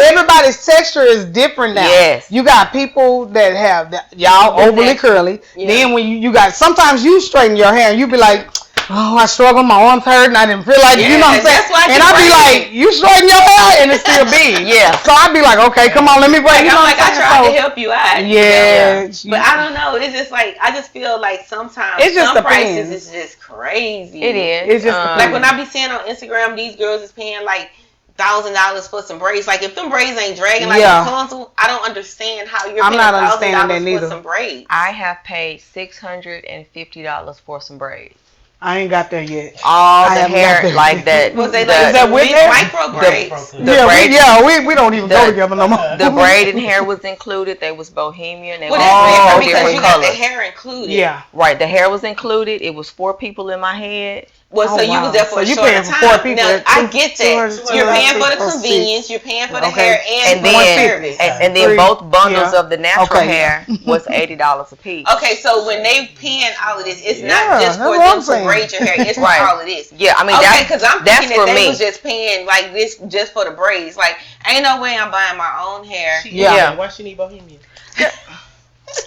everybody's texture is different now. Yes. You got people that have y'all overly curly. Yeah. Then when you got sometimes you straighten your hair and you be like, oh, I struggle, my arms hurt, and I didn't feel like, you know what I'm saying? And I be like, you straighten your hair, and it's still big. Yeah. So I be like, okay, come on, let me break. Like, I tried to help you out. Yeah. But I don't know. It's just like, I just feel like sometimes some prices is just crazy. It is. It's just like when I be seeing on Instagram, these girls is paying like $1,000 for some braids. Like if them braids ain't dragging like Rapunzel, I don't understand how you're paying $1,000 for some braids. I have paid $650 for some braids. I ain't got there yet. All the hair like that. Was they like that with micro braids? We don't even go together no more. The braided hair was included. They was bohemian. They was all different colors. The hair included. Yeah. Right. The hair was included. It was 4 people in my head. Well, so you was there for a short time. Now, I get that. You're paying for the convenience. You're paying for the hair and service. And then both bundles of the natural hair was $80 a piece. Okay, so when they paying all of this, it's not just for them to braid your hair. It's for all of this. Yeah, I mean because I'm thinking that they was just paying like this just for the braids. Like, ain't no way I'm buying my own hair. Yeah. Why she need bohemian?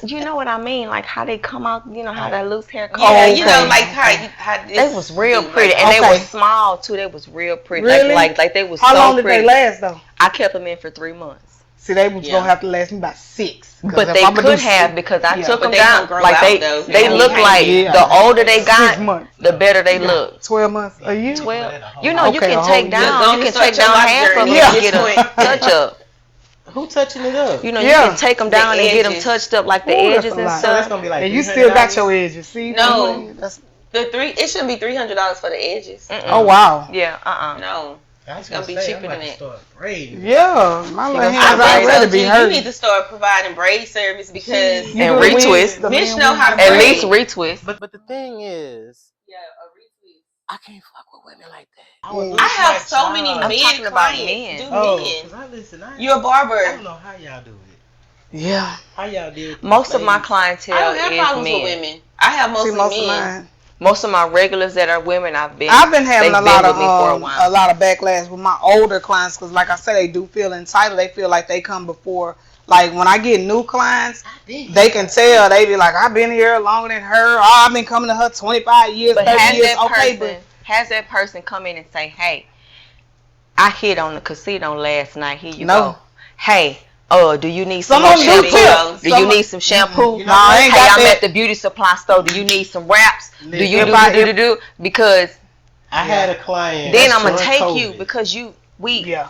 You know what I mean? Like how they come out, you know, how that loose hair comes. Yeah, you know, like how this. They was real pretty. And they were small too. They was real pretty. Really? Like they was how so long did pretty. they last though? I kept them in for 3 months. See, they was gonna have to last me about 6. But they could have because I took them down. Like they look like the older they got, the better they look. 12 months, a year. 12. You know, you can take down. You can take down half of them and get a touch up. Who touching it up? You know, you can take them down and get them touched up like the edges and stuff. So that's gonna be like. And you still got your edges. See? No, it shouldn't be $300 for the edges. Oh wow. Yeah. No. It's gonna be cheaper than that. Start braiding. Yeah, my little hands I already be you hurting. need to start providing braid service because You And do the retwist. wigs, the bitch men know wigs. how to At braid. least retwist. But the thing is, Yeah, a retwist. I can't fuck with women like that. I have so many I'm men talking about clients. men. Do Cause men. You're a barber. I don't know how y'all do it. Yeah. How y'all do it? Most of my I clientele don't have is problems men. with women. I have mostly See, most men. of mine. Most of my regulars that are women, I've been having they've a been lot with of me for a while. a lot of backlash with my older clients because, like I said, they do feel entitled. They feel like they come before. Like when I get new clients, they can tell they be like, "I've been here longer than her. Oh, I've been coming to her 25 years, But 30 years." Okay, but has that person come in and say, "Hey, I hit on the casino last night. Here you No. go. Hey, do you need some Some more of them do shampoo? too. Do you need some shampoo? You No, I ain't got I'm that. at the beauty supply store. Do you need some wraps? Do you If do? Because I had a client. then I'm gonna during take COVID. you because we yeah,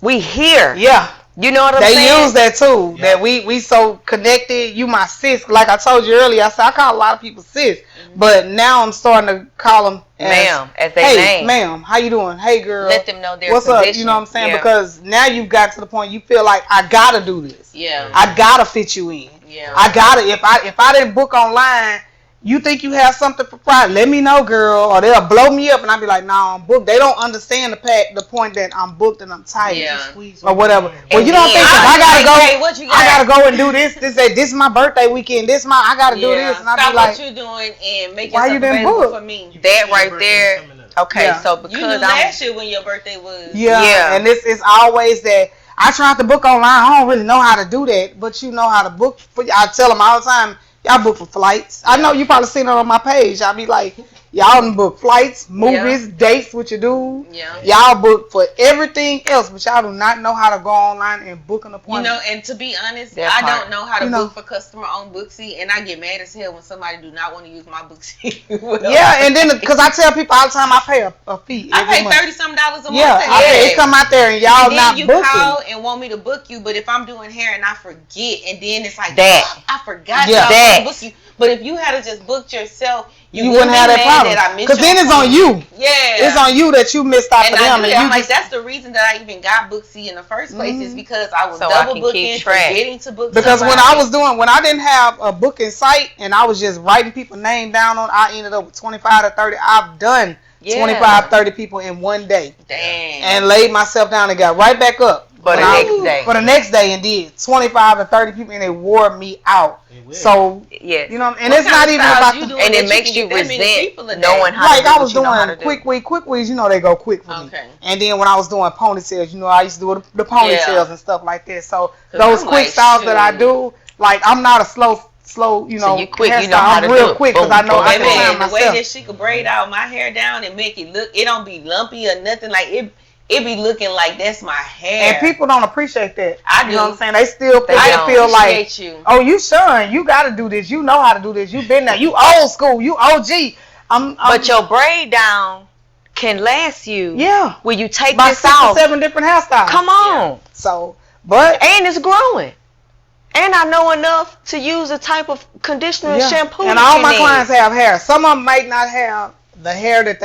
we here. yeah. You know what I'm They saying? use that too. Yeah. That we so connected. You my sis. Like I told you earlier, I said I call a lot of people sis, but now I'm starting to call them ma'am, as they hey, name. ma'am, how you doing? Hey, girl. Let them know their What's position. up? You know what I'm saying? Yeah. Because now you've got to the point you feel like I gotta do this. Yeah. I gotta fit you in. Yeah. I gotta. If I didn't book online, you think you have something for Friday? Let me know, girl, or they'll blow me up, and I'll be like, nah, I'm booked. They don't understand the point that I'm booked and I'm tight. Yeah. Or whatever. Well, And you don't then- think I gotta go. Hey, what you got? I gotta go and do this. This is my birthday weekend. I gotta do this, and I Stop be like, what you're doing and make why yourself you didn't available book? for me. That right there. Okay, Yeah. so You knew because I'm last year when your birthday was. yeah. And it's always that I try to book online. I don't really know how to do that, but you know how to book. I tell them all the time, y'all book for flights. I know you probably seen it on my page. I be like, y'all done book flights, movies, dates with your dude. Yeah. Y'all book for everything else, but y'all do not know how to go online and book an You appointment. know, and to be honest, That I part. don't know how to You know. book for customer on Booksy, and I get mad as hell when somebody do not want to use my Booksy. Yeah, and then because I tell people all the time, I pay a fee. I every pay month. $30-some a month. Yeah, to I have pay, it. it come out there and y'all And then not you booking. call and want me to book you, but if I'm doing hair and I forget, and then it's like, That. "Fuck, I forgot Yeah. that I That. was book you." But if you had to just booked yourself, You wouldn't have that problem. Because then it's on you. Yeah. It's on you that you missed out And for I them. do And that. you I'm like, just, that's the reason that I even got Booksy in the first place is because I was So I double can booking, keep track. forgetting to book because when somebody. when I didn't have a booking site and I was just writing people's name down on, I ended up with 25 to 30. I've done 25, 30 people in one day. Damn. And laid myself down and got right back up. For the next day. For the next day and did 25 to 30 people and it wore me out. So, yes. you know, and What it's kind not of even styles about you the, doing And that it makes can you get that many resent people a day? knowing how like to do I what was you know how to doing do. quick weaves, you know they go quick for me. Okay. And then when I was doing ponytails, you know I used to do the ponytails Yeah. and stuff like that. So 'Cause those I'm quick like, styles that I shoot. do, like I'm not a slow, you know, you quick, you hairstyle. know how I'm to real do it. quick because Boom, I know boom, I Baby, can time and the way myself. that she could braid out my hair down and make it look, it don't be lumpy or nothing. Like it be looking like that's my hair. And people don't appreciate that. I You do. know what I'm saying? They still don't. feel like, appreciate you. oh, you Sean, you got to do this. You know how to do this. You been there. You old school. You OG. But your braid down can last you. yeah, When you take about this 6 or off. 7 different hairstyles. Come on. So, but And it's growing. And I know enough to use the type of conditioner and shampoo and that all you my need. clients have hair. Some of them might not have the hair that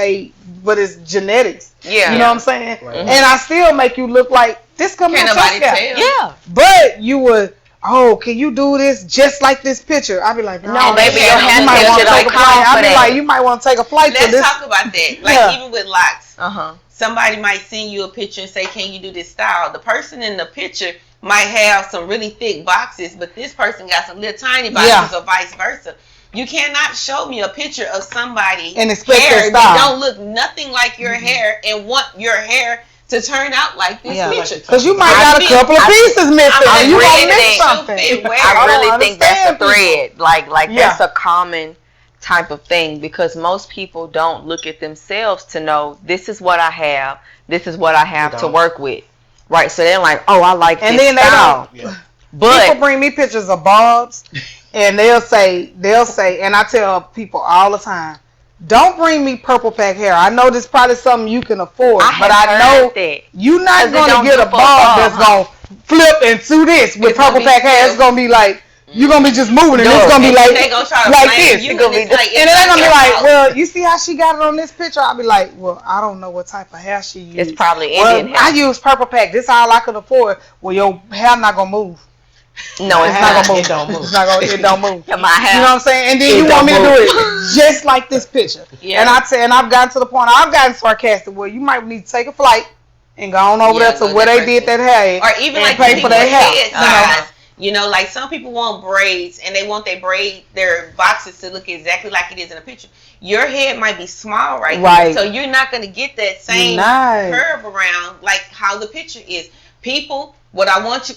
but it's genetics. Yeah. You know what I'm saying? Right. And I still make you look like this coming Can't out nobody your scalp. tell. Yeah. But you would, can you do this just like this picture? I'd be like, No, baby, your you hair might want to don't take a call flight. for I'd be that. like, you might want to take a flight to Let's this. talk about that. Like Yeah. even with locks, Uh-huh. somebody might send you a picture and say, "Can you do this style?" The person in the picture might have some really thick boxes, but this person got some little tiny boxes, or vice versa. You cannot show me a picture of somebody And expect hair their that style. don't look nothing like your hair and want your hair to turn out like this Yeah. picture. Because you might got a couple of pieces missing I and you really gonna miss think something. you fit well. I really don't think that's a understand people. thread. Like Yeah. that's a common type of thing because most people don't look at themselves to know this is what I have, this is what I have to work with. Right. So they're like, oh, I like And this then they style. don't. Yeah. But People bring me pictures of bobs, and they'll say, and I tell people all the time, don't bring me purple pack hair. I know this is probably something you can afford, but I know that. you're not 'Cause it going don't to get do a for bob bob, that's huh? going to flip into this with It's gonna purple be pack hair. It's stiff. going to be like, You're gonna be just moving, and it's gonna be like they gonna try to like blame this. you, It's gonna be, and it's like, and then they're gonna be your like, fault. well, you see how she got it on this picture? I'll be like, well, I don't know what type of hair she used. It's probably well, Indian I hair. use purple pack. This all I could afford. Well, your hair not gonna move. No, It's not gonna move. It don't move. It's not gonna. It don't move. My hair. You know what I'm saying? And then It you want me to don't do move. it just like this picture. Yeah. And I've gotten to the point. I've gotten sarcastic. Well, you might need to take a flight and go on over Yeah, there to go where they different. did that hair. Or even and like pay the for people their with hair. head size. You know, like some people want braids and they want their boxes to look exactly like it is in a picture. Your head might be small right Right. now, so you're not going to get that same Nice. curve around like how the picture is. People, what I want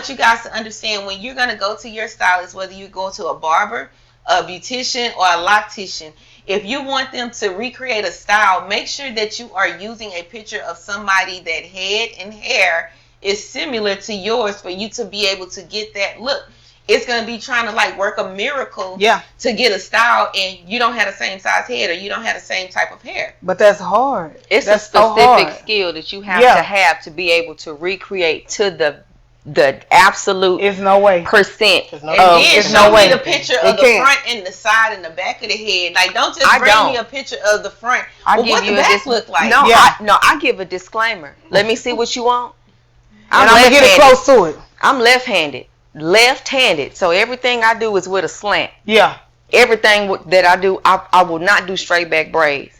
you guys to understand, when you're going to go to your stylist, whether you go to a barber, a beautician, or a loctician, if you want them to recreate a style, make sure that you are using a picture of somebody that head and hair is similar to yours for you to be able to get that look. It's going to be trying to like work a miracle to get a style, and you don't have the same size head or you don't have the same type of hair. But that's hard. It's that's a so specific hard. skill that you have Yeah. to have to be able to recreate to the absolute It's no way. percent. There's no And way. then it's show no way. me the picture It of the can't. front and the side and the back of the head. Like, don't just I bring don't. me a picture of the front. I Well, give what you the a back look like? No, Yeah. I give a disclaimer. Let me see what you want. And I'm gonna get it left-handed. close to it. I'm left-handed, so everything I do is with a slant. Yeah. Everything that I do, I will not do straight back braids.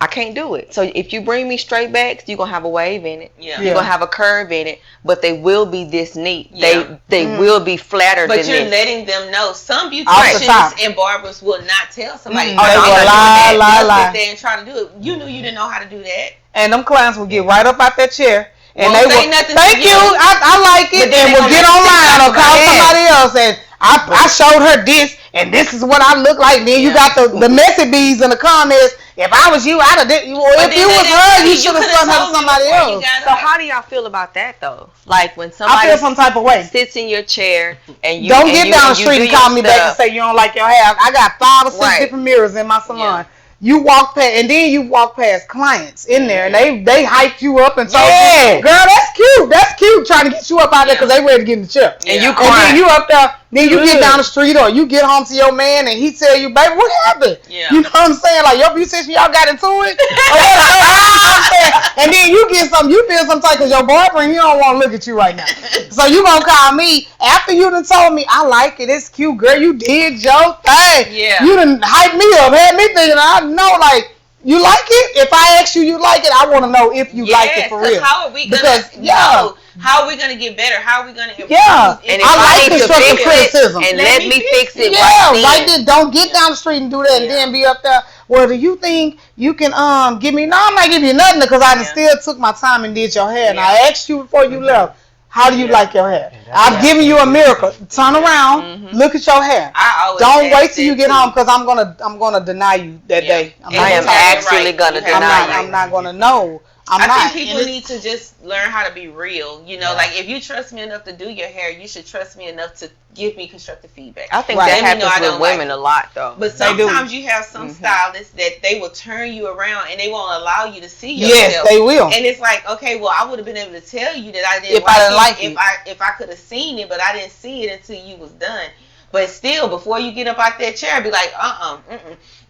I can't do it. So if you bring me straight backs, you're gonna have a wave in it. Yeah. You're gonna have a curve in it, but they will be this neat. Yeah. They will be flatter But than you're this. letting them know. Some Off the beauticians top. and barbers will not tell somebody. Mm. "Oh, They I'm will not doing lie, that." lie, They'll lie. sit there and try to do it. You knew you didn't know how to do that. And them clients will get right up out that chair. And Won't they say will, nothing thank to you, you. I like But it, then and they will gonna get let you online talk or call about it. somebody else, and I showed her this, and this is what I look like. Then you got the messy bees in the comments. If I was you, I'd have did. Well, But if then you they was didn't her, tell you should have coulda sent her to told me somebody before you else. got So up. how do y'all feel about that though? Like when I somebody feel some type of way. sits in your chair and you Don't and get you, down the and you street do and call your me back and stuff. say you don't like your hair. I got 5 or 6 Right. different mirrors in my salon. You walk past, and then you walk past clients in there, and they hyped you up and told you, girl, that's cute. That's cute, trying to get you up out there because they ready to get in the chair. And you And crying. then you up there, then you get down the street or you get home to your man and he tell you, baby, what happened? Yeah. You know what I'm saying? Like, your beautician, y'all got into it? Or whatever. You know what I'm saying? And then you get some, you feel some type because your boyfriend, he don't want to look at you right now. So you gonna call me after you done told me, I like it, it's cute, girl, you did your thing. Yeah. You done hyped me up, had me thinking, I know, like, you like it? If I ask you like it, I want to know if you like it for real. How are we gonna Because, know? How are we gonna get better? How are we gonna improve? Yeah. If And if I I like need to constructive fix it, criticism. and Let let me me fix it Yeah, right right then. there. Don't get down the street and do that and then be up there. Well, do you think you can give me? No, I'm not giving you nothing because I done still took my time and did your hair. And I asked you before you left, how do you like your hair? I've given you a miracle. Turn around, look at your hair. I always Don't ask wait till you that get too. home because I'm gonna deny you that day. And I am you're actually right. gonna You have deny right. you. I'm not gonna know. I'm I not. think people need to just learn how to be real. You know, like if you trust me enough to do your hair, you should trust me enough to give me constructive feedback. I think Right. that Let me know I happens don't with like women it. a lot though. But They do. sometimes you have some stylists that they will turn you around and they won't allow you to see Yes, yourself. they will. And it's like, okay, well, I would have been able to tell you that I didn't If I didn't like it it. if I could have seen it, but I didn't see it until you was done. But still, before you get up out that chair, be like,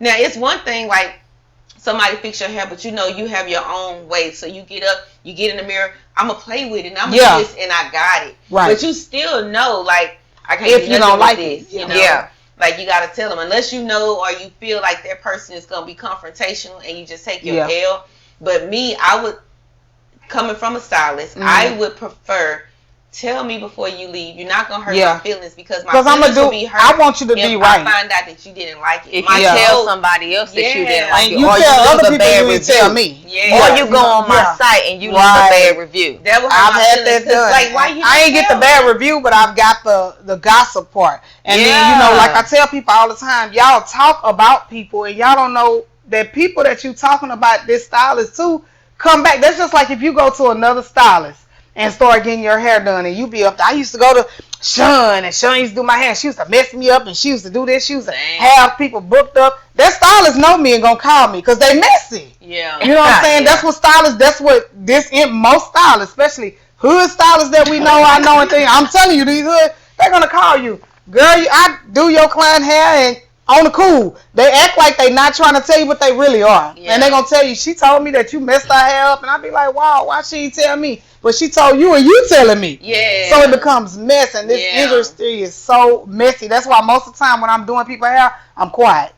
Now, it's one thing like somebody fix your hair, but you know you have your own way. So you get up, you get in the mirror, I'm going to play with it, and I'm going to do this, and I got it. Right. But you still know, like, I can't If do you nothing don't with like this, it. you know? Yeah. Like, you got to tell them, unless you know or you feel like that person is going to be confrontational and you just take your L. But me, I would, coming from a stylist, I would prefer, tell me before you leave. You're not going to hurt my feelings because my feelings will be hurt. I want you to be if right. I find out that you didn't like it. If you tell somebody else that you didn't like it, you or tell you other leave a people, bad you review, tell me. or you go on my site and you leave a bad review. That will hurt I've my had feelings, that done. 'cause, like, why you I ain't don't get the tell bad me? review, but I've got the gossip part. And then, you know, like I tell people all the time, y'all talk about people and y'all don't know that people that you talking about this stylist too come back. That's just like if you go to another stylist and start getting your hair done and you be up there. I used to go to Sean and Sean used to do my hair. She used to mess me up and she used to do this. She used to have people booked up. That stylist know me and gonna call me because they messy. Yeah. You know what I'm saying? That's what stylists, that's what most stylists, especially hood stylists that we know, I know and things. I'm telling you, these hood, they're gonna call you. girl, I do your client hair and on the cool. They act like they not trying to tell you, but they really are. Yeah. And they gonna tell you, she told me that you messed her hair up, and I be like, wow, why she ain't tell me? But she told you, and you telling me. Yeah. So it becomes mess, and this industry is so messy. That's why most of the time when I'm doing people's hair, I'm quiet.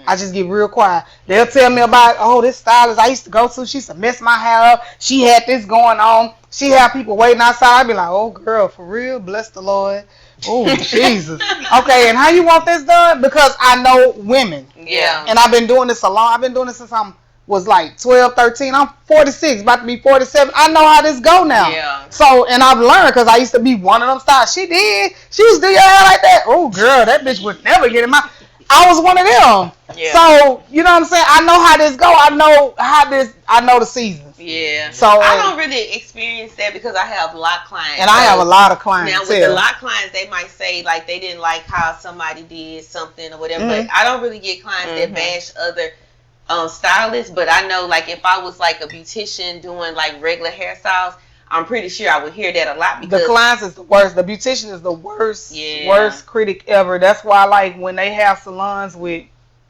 I just get real quiet. They'll tell me about, oh, this stylist I used to go to, she used to mess my hair up. She had this going on. She had people waiting outside. I'd be like, oh, girl, for real? Bless the Lord. Oh, Jesus. Okay, and how you want this done? Because I know women. Yeah. And I've been doing this a long. I've been doing this since I was like 12, 13. I'm 46, about to be 47. I know how this go now. Yeah. So, and I've learned because I used to be one of them stylists. She did. She used to do your hair like that. Oh, girl, that bitch would never get in my... I was one of them. Yeah. So, you know what I'm saying? I know how this go. I know the seasons. Yeah. So I don't really experience that because I have lot clients. And I have a lot of clients. Now with the lot clients, they might say like they didn't like how somebody did something or whatever. But I don't really get clients that bash other stylists. But I know like if I was like a beautician doing like regular hairstyles, I'm pretty sure I would hear that a lot because the clients is the worst. The beautician is the worst critic ever. That's why like when they have salons with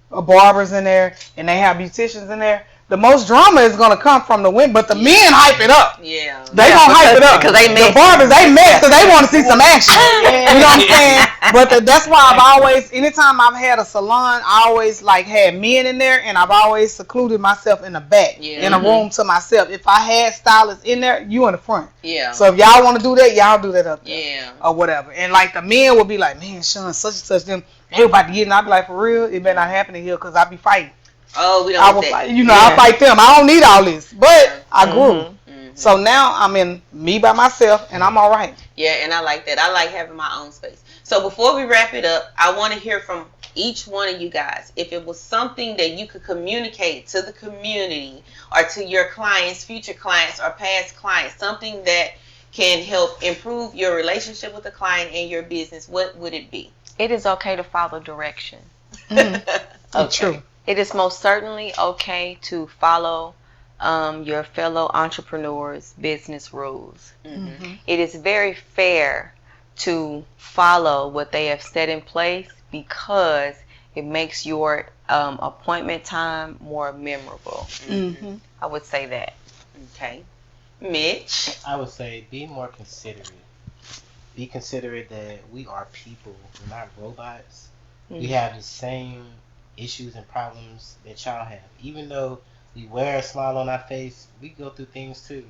barbers in there and they have beauticians in there, the most drama is gonna come from the women, but the men hype it up. Yeah, they gonna hype it up because they the barbers they mess because they want to see some action. You know what I'm saying? But that's why I've always, anytime I've had a salon, I always like had men in there, and I've always secluded myself in the back in a room to myself. If I had stylists in there, you in the front. Yeah. So if y'all want to do that, y'all do that up there. Yeah. Or whatever. And like the men will be like, man, Sean, such and such them. Everybody getting. I'll be like, for real, it better not happen in here because I be fighting. Oh, we don't. I will fight. You know, I fight them. I don't need all this, but I grew. So now I'm in me by myself, and I'm all right. Yeah, and I like that. I like having my own space. So before we wrap it up, I want to hear from each one of you guys. If it was something that you could communicate to the community or to your clients, future clients, or past clients, something that can help improve your relationship with the client and your business, what would it be? It is okay to follow direction. Okay. True. It is most certainly okay to follow your fellow entrepreneurs' business rules. It is very fair to follow what they have set in place because it makes your appointment time more memorable. I would say that. Okay. Mitch? I would say be more considerate. Be considerate that we are people, we're not robots. We have the same issues and problems that y'all have. Even though we wear a smile on our face, we go through things too.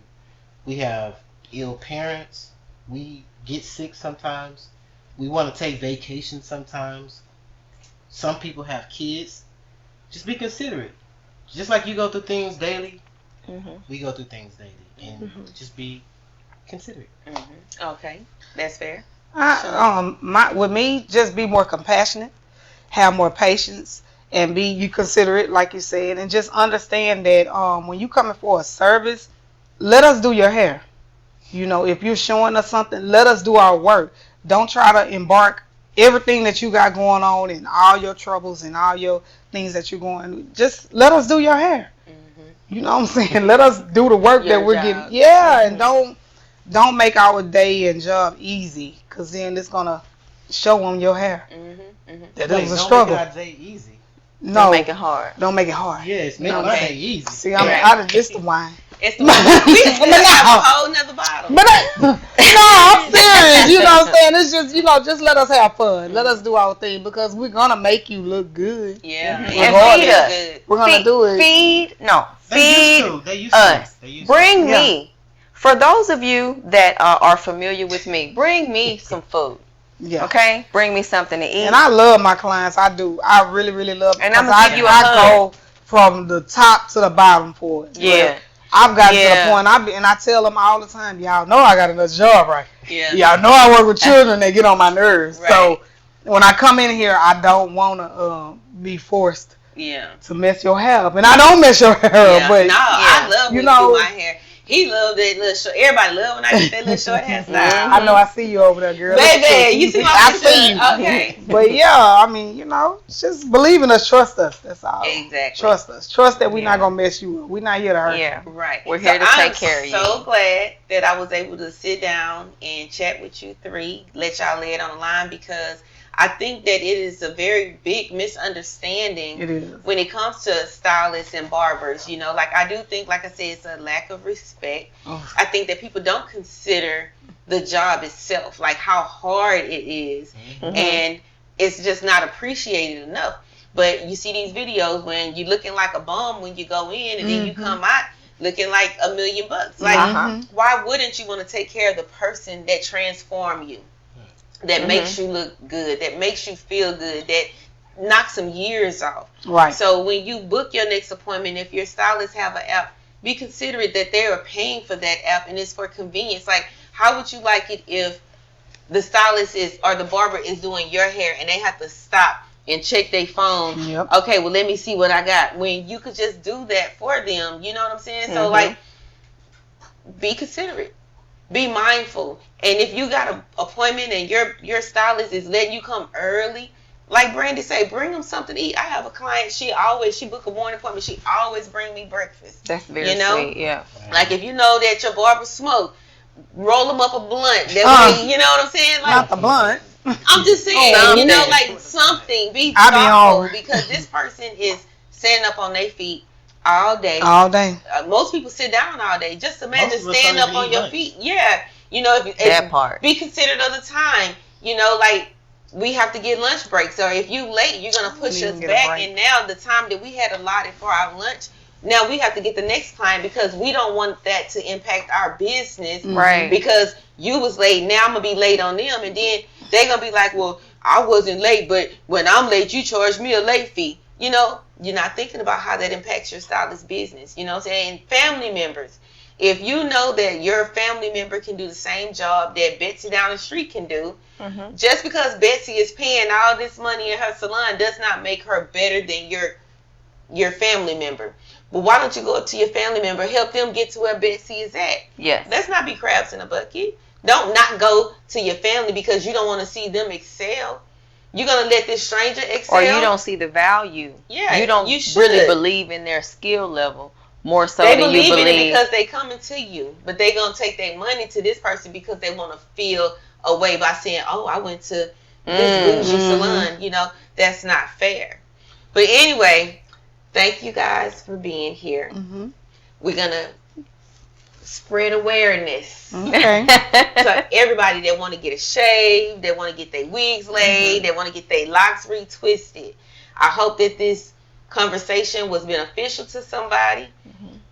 We have ill parents. We get sick sometimes. We want to take vacations sometimes. Some people have kids. Just be considerate. Just like you go through things daily, we go through things daily. And just be considerate. Okay, that's fair. With me, just be more compassionate, have more patience, and be you considerate, like you said, and just understand that when you coming for a service, let us do your hair. You know, if you're showing us something, let us do our work. Don't try to embark everything that you got going on and all your troubles and all your things that you're going. Just let us do your hair. You know what I'm saying? Let us do the work that we're getting. Yeah, and don't make our day and job easy, because then it's gonna show on your hair that it was a struggle. Don't make our day easy. No, Don't make it hard. Don't make it hard. Yes, make my day easy. See, I'm just the wine. It's the we have a whole nother bottle. But I'm serious. You know what I'm saying? It's just, just let us have fun. Let us do our thing, because we're gonna make you look good. Yeah, And feed us. We're gonna do it. Feed They used to. us. They used Bring to. me. For those of you that are familiar with me, bring me some food. Yeah. Okay? Bring me something to eat. And I love my clients. I do. I really, really love them. And I'm gonna give you a hug. I go from the top to the bottom for it. Yeah. I've got to the point, I tell them all the time, y'all know I got another job, right? Yeah. Y'all know I work with children that get on my nerves. Right. So when I come in here, I don't want to be forced to mess your hair up. And I don't mess your hair up. But I love when you do my hair. He loved that little short. Everybody love when I get that little short hairstyle. I know, I see you over there, girl. Baby, you see my I see you. Okay. But yeah, I mean, just believe in us, trust us. That's all. Exactly. Trust us. Trust that we're not going to mess you up. We're not here to hurt you. Right. We're here to take care of you. I'm so glad that I was able to sit down and chat with you three, let y'all lay it on the line, because I think that it is a very big misunderstanding It is. when it comes to stylists and barbers. You know, like I do think, like I said, it's a lack of respect. Oh. I think that people don't consider the job itself, like how hard it is, and it's just not appreciated enough. But you see these videos when you're looking like a bum when you go in, and then you come out looking like $1 million. Like, why wouldn't you want to take care of the person that transformed you, that makes you look good, that makes you feel good, that knocks some years off? Right. So when you book your next appointment, if your stylist have an app, be considerate that they are paying for that app and it's for convenience. Like, how would you like it if the stylist is, or the barber is doing your hair and they have to stop and check their phone? Yep. Okay, well, let me see what I got. When you could just do that for them, you know what I'm saying? So, like, be considerate, be mindful. And if you got an appointment and your stylist is letting you come early, like Brandy say, bring them something to eat. I have a client, she book a morning appointment, she always bring me breakfast. That's very sweet, yeah. Like, if you know that your barber smoke, roll them up a blunt. That way, you know what I'm saying? Like, Not the blunt. I'm just saying, you know, like something. Be thoughtful, because this person is standing up on their feet all day. All day. Most people sit down all day. Just imagine standing up on your feet. Yeah, you know, that part. Be considerate of the time. You know, like, we have to get lunch breaks, or if you late, you're gonna push us back. And now the time that we had allotted for our lunch, now we have to get the next client, because we don't want that to impact our business. Right. Because you was late, now I'm gonna be late on them, and then they're gonna be like, well, I wasn't late, but when I'm late, you charge me a late fee. You know, you're not thinking about how that impacts your stylist business. You know what I'm saying? Family members. If you know that your family member can do the same job that Betsy down the street can do, just because Betsy is paying all this money in her salon does not make her better than your family member. But why don't you go up to your family member, help them get to where Betsy is at? Yes. Let's not be crabs in a bucket. Don't not go to your family because you don't want to see them excel. You're going to let this stranger excel? Or you don't see the value. Yeah, you don't really believe in their skill level more so than you believe. They believe in it because they coming to you. But they going to take their money to this person because they want to feel a way by saying, oh, I went to this bougie salon. You know, that's not fair. But anyway, thank you guys for being here. We're going to spread awareness. Okay. So everybody that want to get a shave, that want to get their wigs laid, that want to get their locks retwisted. I hope that this conversation was beneficial to somebody.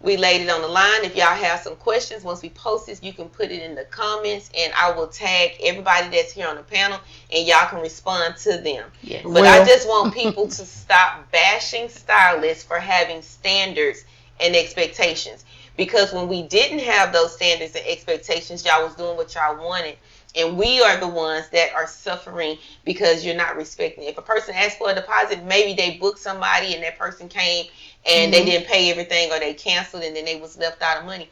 We laid it on the line. If y'all have some questions, once we post this, you can put it in the comments, and I will tag everybody that's here on the panel, and y'all can respond to them. Yes. But I just want people to stop bashing stylists for having standards and expectations. Because when we didn't have those standards and expectations, y'all was doing what y'all wanted. And we are the ones that are suffering because you're not respecting it. If a person asked for a deposit, maybe they booked somebody and that person came and they didn't pay everything, or they canceled and then they was left out of money.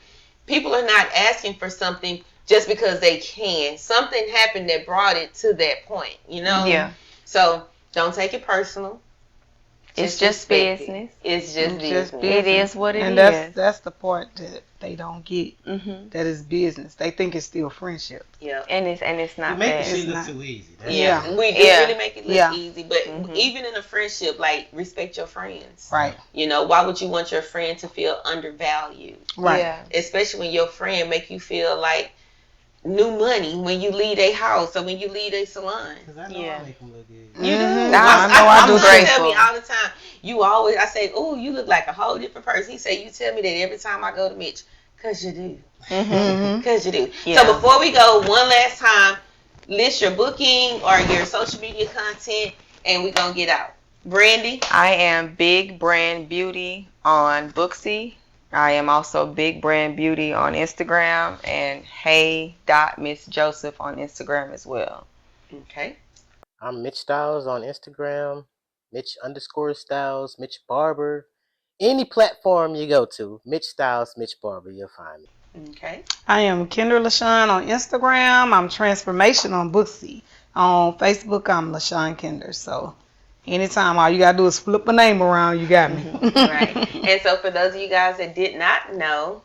People are not asking for something just because they can. Something happened that brought it to that point, you know? Yeah. So don't take it personal. It's just business. It's just business. It is what it is. And that's the part that they don't get. That is business. They think it's still friendship. Yeah. And it's not You make bad. it seem look too easy. That's We do really make it look easy. But even in a friendship, like, respect your friends. Right. You know, why would you want your friend to feel undervalued? Right. Yeah. Especially when your friend make you feel like new money when you leave a house or when you leave a salon. Because I know I make them look good. You do. I know I do. My tell me all the time. You always, I say, oh, you look like a whole different person. He say, you tell me that every time I go to Mitch. Because you do. Because you do. Yeah. So before we go, one last time, list your booking or your social media content, and we're going to get out. Brandy? I am Big Brand Beauty on Booksy. I am also Big Brand Beauty on Instagram, and hey.missjoseph on Instagram as well. Okay. I'm Mitch Styles on Instagram, Mitch_Styles, Mitch Barber. Any platform you go to, Mitch Styles, Mitch Barber, you'll find me. Okay. I am Kendra LaShawn on Instagram. I'm Transformation on Booksy. On Facebook, I'm LaShawn Kender. So anytime, all you got to do is flip a name around, you got me. Right. And so for those of you guys that did not know,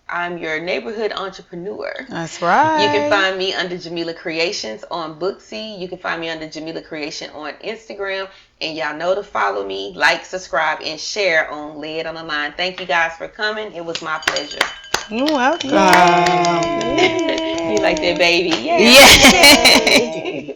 I'm your neighborhood entrepreneur. That's right. You can find me under Jamila Creations on Booksy. You can find me under Jamila Creation on Instagram. And y'all know to follow me, like, subscribe, and share on Lay It on the Line. Thank you guys for coming. It was my pleasure. You're welcome. You like that, baby? Yeah.